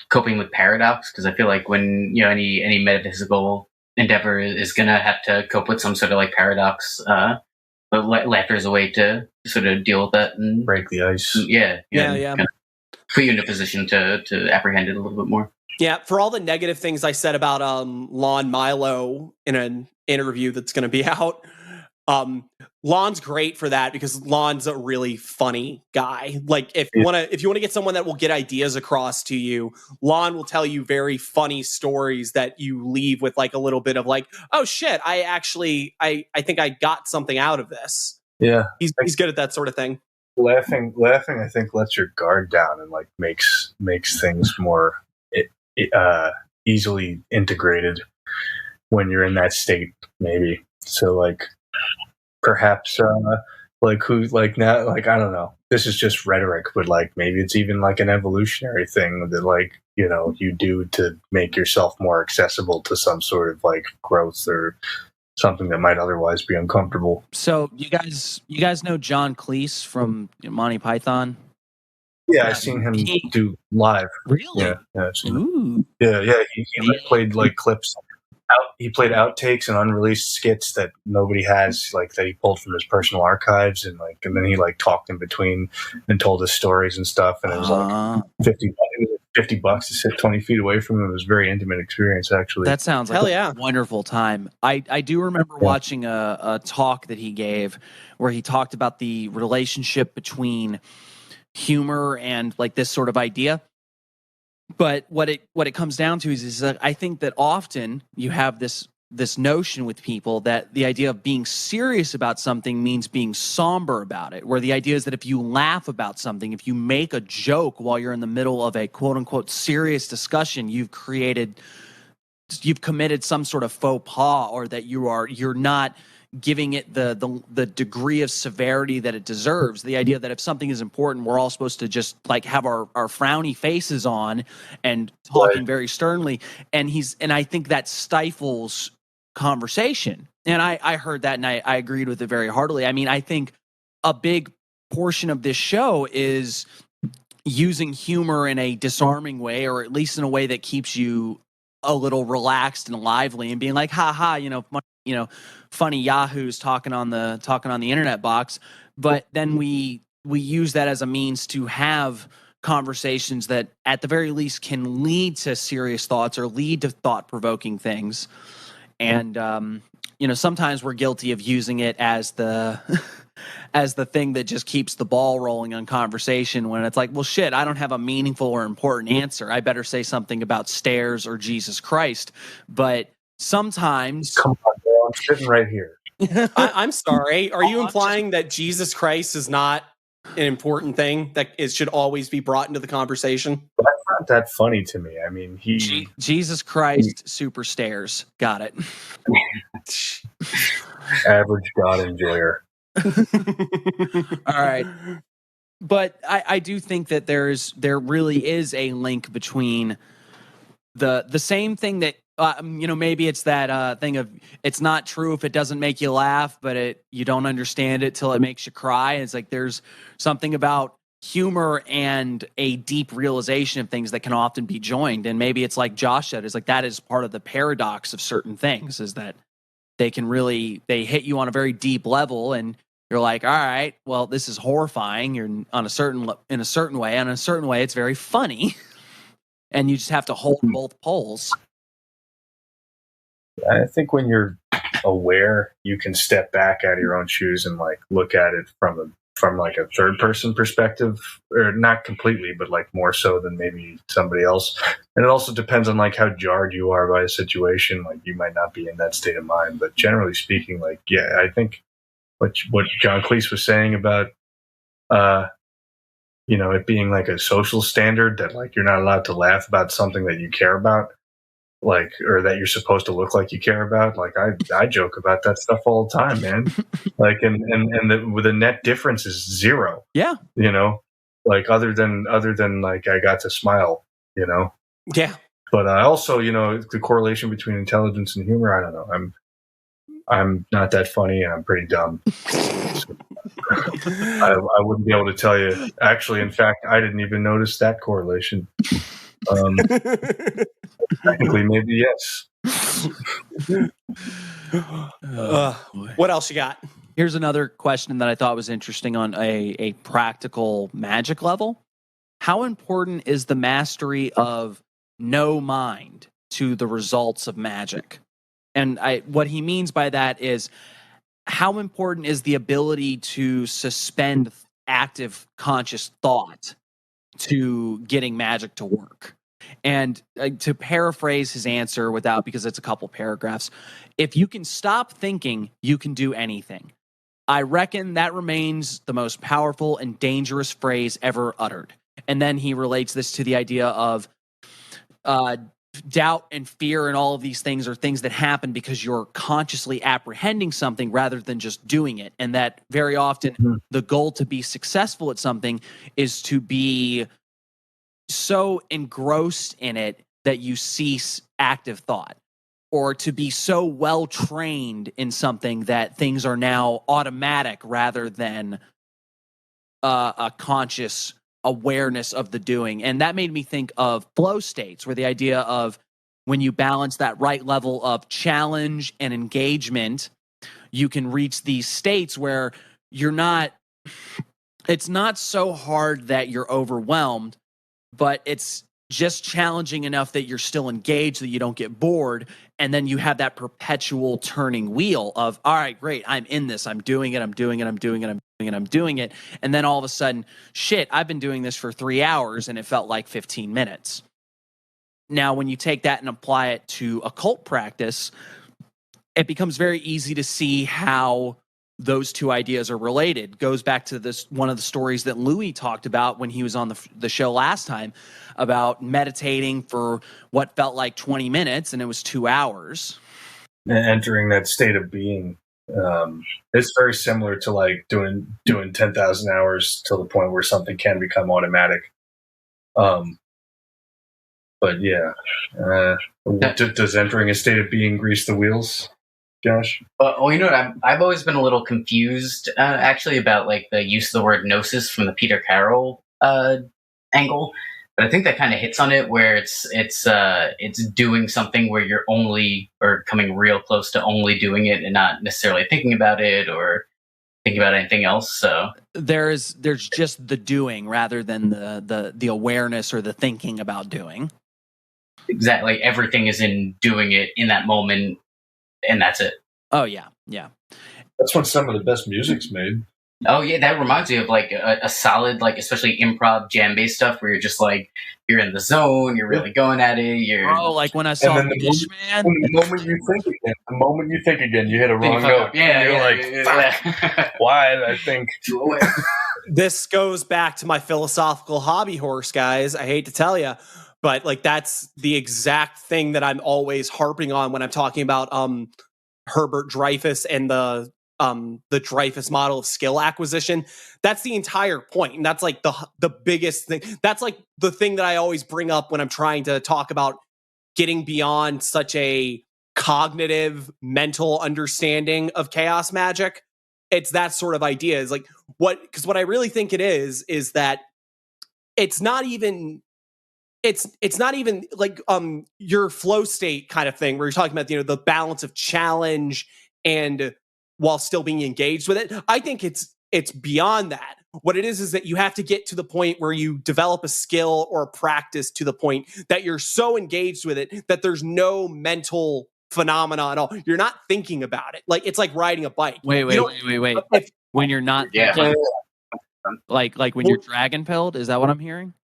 coping with paradox. Because I feel like when, you know, any metaphysical endeavor is going to have to cope with some sort of like paradox, but laughter is a way to sort of deal with that and break the ice. Yeah. Kind of put you in a position to apprehend it a little bit more. Yeah, for all the negative things I said about Lon Milo in an interview that's going to be out, Lon's great for that because Lon's a really funny guy. Like if you want to get someone that will get ideas across to you, Lon will tell you very funny stories that you leave with like a little bit of like, oh shit, I think I got something out of this. Yeah, he's good at that sort of thing. Laughing, I think lets your guard down and like makes things more easily integrated when you're in that state, maybe. So like perhaps Like who, like now, like I don't know. This is just rhetoric, but like maybe it's even like an evolutionary thing that like you do to make yourself more accessible to some sort of like growth or something that might otherwise be uncomfortable. So you guys know John Cleese from Monty Python? Yeah, I've seen him do live. Really? Yeah, I've seen him. Ooh. Yeah. He like, played like clips. He played outtakes and unreleased skits that nobody has, like that he pulled from his personal archives, and then he like talked in between and told his stories and stuff. And it was like $50 to sit 20 feet away from him. It was a very intimate experience, actually. That sounds like a wonderful time. I do remember watching a talk that he gave where he talked about the relationship between humor and like this sort of idea. But what it comes down to is that I think that often you have this notion with people that the idea of being serious about something means being somber about it, where the idea is that if you laugh about something, if you make a joke while you're in the middle of a quote unquote serious discussion, you've committed some sort of faux pas, or that you're not giving it the degree of severity that it deserves. The idea that if something is important, we're all supposed to just like have our frowny faces on and talking very sternly. And I think that stifles conversation. And I heard that and I agreed with it very heartily. I mean, I think a big portion of this show is using humor in a disarming way, or at least in a way that keeps you a little relaxed and lively, and being like, ha ha, funny yahoos talking on the internet box. But then we use that as a means to have conversations that at the very least can lead to serious thoughts or lead to thought-provoking things. And sometimes we're guilty of using it as the as the thing that just keeps the ball rolling on conversation, when it's like, well, shit, I don't have a meaningful or important answer. I better say something about stairs or Jesus Christ. But sometimes... Come on, bro, I'm sitting right here. I'm sorry. Are you implying that Jesus Christ is not an important thing, that it should always be brought into the conversation? That's not that funny to me. I mean, Jesus Christ super stairs. Got it. Average God enjoyer. All right. But I do think that there really is a link between the same thing that maybe it's that thing of it's not true if it doesn't make you laugh, but you don't understand it till it makes you cry. It's like there's something about humor and a deep realization of things that can often be joined. And maybe it's like Josh said, is like that is part of the paradox of certain things, is that they hit you on a very deep level, and you're like, all right, well, this is horrifying. You're in a certain way. In a certain way, it's very funny. And you just have to hold both poles. I think when you're aware, you can step back out of your own shoes and like look at it from like a third person perspective, or not completely, but like more so than maybe somebody else. And it also depends on like how jarred you are by a situation. Like you might not be in that state of mind, but generally speaking, like, yeah, I think what John Cleese was saying about, it being like a social standard that like you're not allowed to laugh about something that you care about, like, or that you're supposed to look like you care about. Like I joke about that stuff all the time, man. Like, and the net difference is zero. Yeah. Like other than like I got to smile, Yeah. But also, the correlation between intelligence and humor, I don't know. I'm not that funny, and I'm pretty dumb. I wouldn't be able to tell you. Actually, in fact, I didn't even notice that correlation. Technically, maybe yes. What else you got? Here's another question that I thought was interesting on a practical magic level. How important is the mastery of no mind to the results of magic? And what he means by that is, how important is the ability to suspend active conscious thought to getting magic to work? And to paraphrase his answer because it's a couple paragraphs, if you can stop thinking, you can do anything. I reckon that remains the most powerful and dangerous phrase ever uttered. And then he relates this to the idea of doubt and fear and all of these things are things that happen because you're consciously apprehending something rather than just doing it. And that very often the goal to be successful at something is to be so engrossed in it that you cease active thought, or to be so well trained in something that things are now automatic rather than a conscious awareness of the doing. And that made me think of flow states, where the idea of when you balance that right level of challenge and engagement, you can reach these states where it's not so hard that you're overwhelmed, but it's just challenging enough that you're still engaged, that you don't get bored. And then you have that perpetual turning wheel of, all right, great, I'm in this, I'm doing it, I'm doing it, I'm doing it, I'm doing it, I'm doing it. And then all of a sudden, shit, I've been doing this for 3 hours and it felt like 15 minutes. Now, when you take that and apply it to occult practice, it becomes very easy to see how those two ideas are related. Goes back to this one of the stories that Louie talked about when he was on the show last time, about meditating for what felt like 20 minutes and it was 2 hours. Entering that state of being. It's very similar to like doing 10,000 hours till the point where something can become automatic. But yeah, does entering a state of being grease the wheels, Josh? Well, you know what? I've always been a little confused, actually, about like the use of the word gnosis from the Peter Carroll angle. But I think that kind of hits on it, where it's doing something where you're only, or coming real close to only doing it and not necessarily thinking about it or thinking about anything else. So there's just the doing rather than the awareness or the thinking about doing. Exactly, everything is in doing it in that moment, and that's it. Oh yeah, yeah. That's when some of the best music's made. Oh yeah, that reminds me of like a solid, like especially improv jam based stuff where you're just like, you're in the zone, you're really going at it. Like when I saw the moment you think again, you hit a wrong note. Yeah, and you're fuck. Why did I think? This goes back to my philosophical hobby horse, guys. I hate to tell you, but like that's the exact thing that I'm always harping on when I'm talking about Herbert Dreyfus and the Dreyfus model of skill acquisition. That's the entire point. And that's like the biggest thing. That's like the thing that I always bring up when I'm trying to talk about getting beyond such a cognitive mental understanding of chaos magic. It's that sort of idea. Is like because what I really think it is that it's not even like your flow state kind of thing where you're talking about, the balance of challenge and while still being engaged with it. I think it's beyond that. What it is that you have to get to the point where you develop a skill or a practice to the point that you're so engaged with it that there's no mental phenomena at all. You're not thinking about it. Like it's like riding a bike. Wait. When you're not thinking, like when you're dragon pilled, is that what I'm hearing?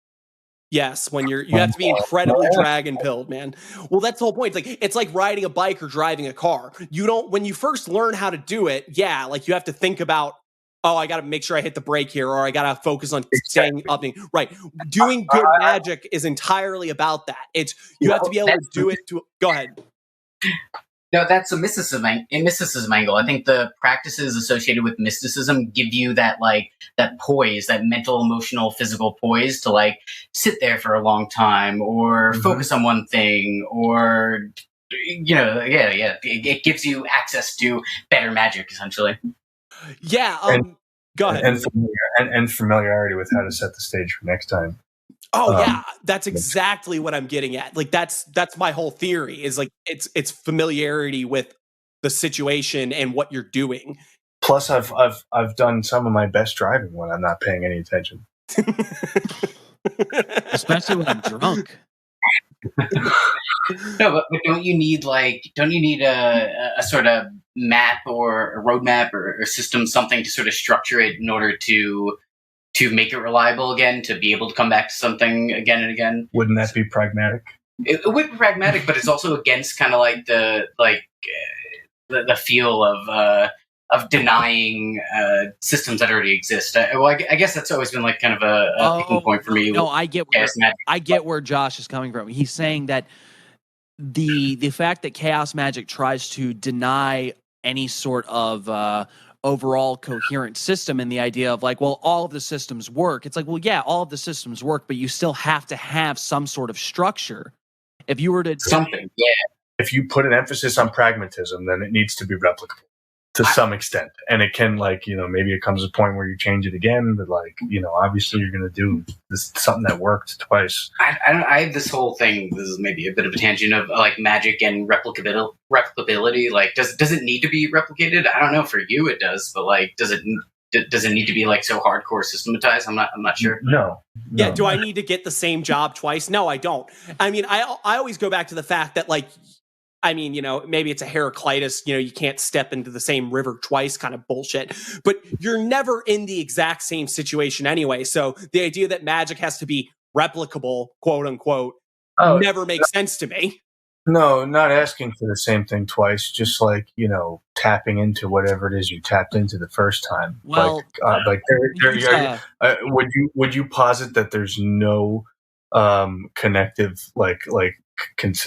Yes, when you have to be incredibly dragon pilled, man. Well, that's the whole point. It's like riding a bike or driving a car. When you first learn how to do it, yeah, like you have to think about, oh, I got to make sure I hit the brake here, or I got to focus on staying up. Right. Doing good magic is entirely about that. You have to be able to do it go ahead. No, that's a mysticism angle. I think the practices associated with mysticism give you that poise, that mental, emotional, physical poise to like sit there for a long time or focus on one thing, or it gives you access to better magic, essentially. Yeah. Go ahead. And familiarity with how to set the stage for next time. Oh yeah, that's exactly what I'm getting at. Like that's my whole theory is like it's familiarity with the situation and what you're doing. Plus, I've done some of my best driving when I'm not paying any attention, especially when I'm drunk. No, but don't you need a sort of map or a roadmap or system, something to sort of structure it in order to make it reliable again, to be able to come back to something again and again? Wouldn't that be pragmatic? It would be pragmatic, but it's also against kind of like the feel of denying systems that already exist. I guess that's always been like kind of a thinking point for me. No, I get where Josh is coming from. He's saying that the fact that chaos magic tries to deny any sort of overall coherent system, and the idea of like, well, all of the systems work. It's like, well, yeah, all of the systems work, but you still have to have some sort of structure. If you were to something, yeah. If you put an emphasis on pragmatism, then it needs to be replicable to some extent. And it can, like, maybe it comes to a point where you change it again, but like, obviously you're going to do this, something that worked twice. I have this whole thing. This is maybe a bit of a tangent of like magic and replicability. Like, does it need to be replicated? I don't know. For you, it does, but like, does it need to be like so hardcore systematized? I'm not sure. No. Yeah. Do I need to get the same job twice? No, I don't. I mean, I always go back to the fact that, like, I mean, maybe it's a Heraclitus, you can't step into the same river twice kind of bullshit, but you're never in the exact same situation anyway. So the idea that magic has to be replicable, quote unquote, never makes sense to me. No, not asking for the same thing twice, just like, tapping into whatever it is you tapped into the first time. Well, would you posit that there's no connective, like consistent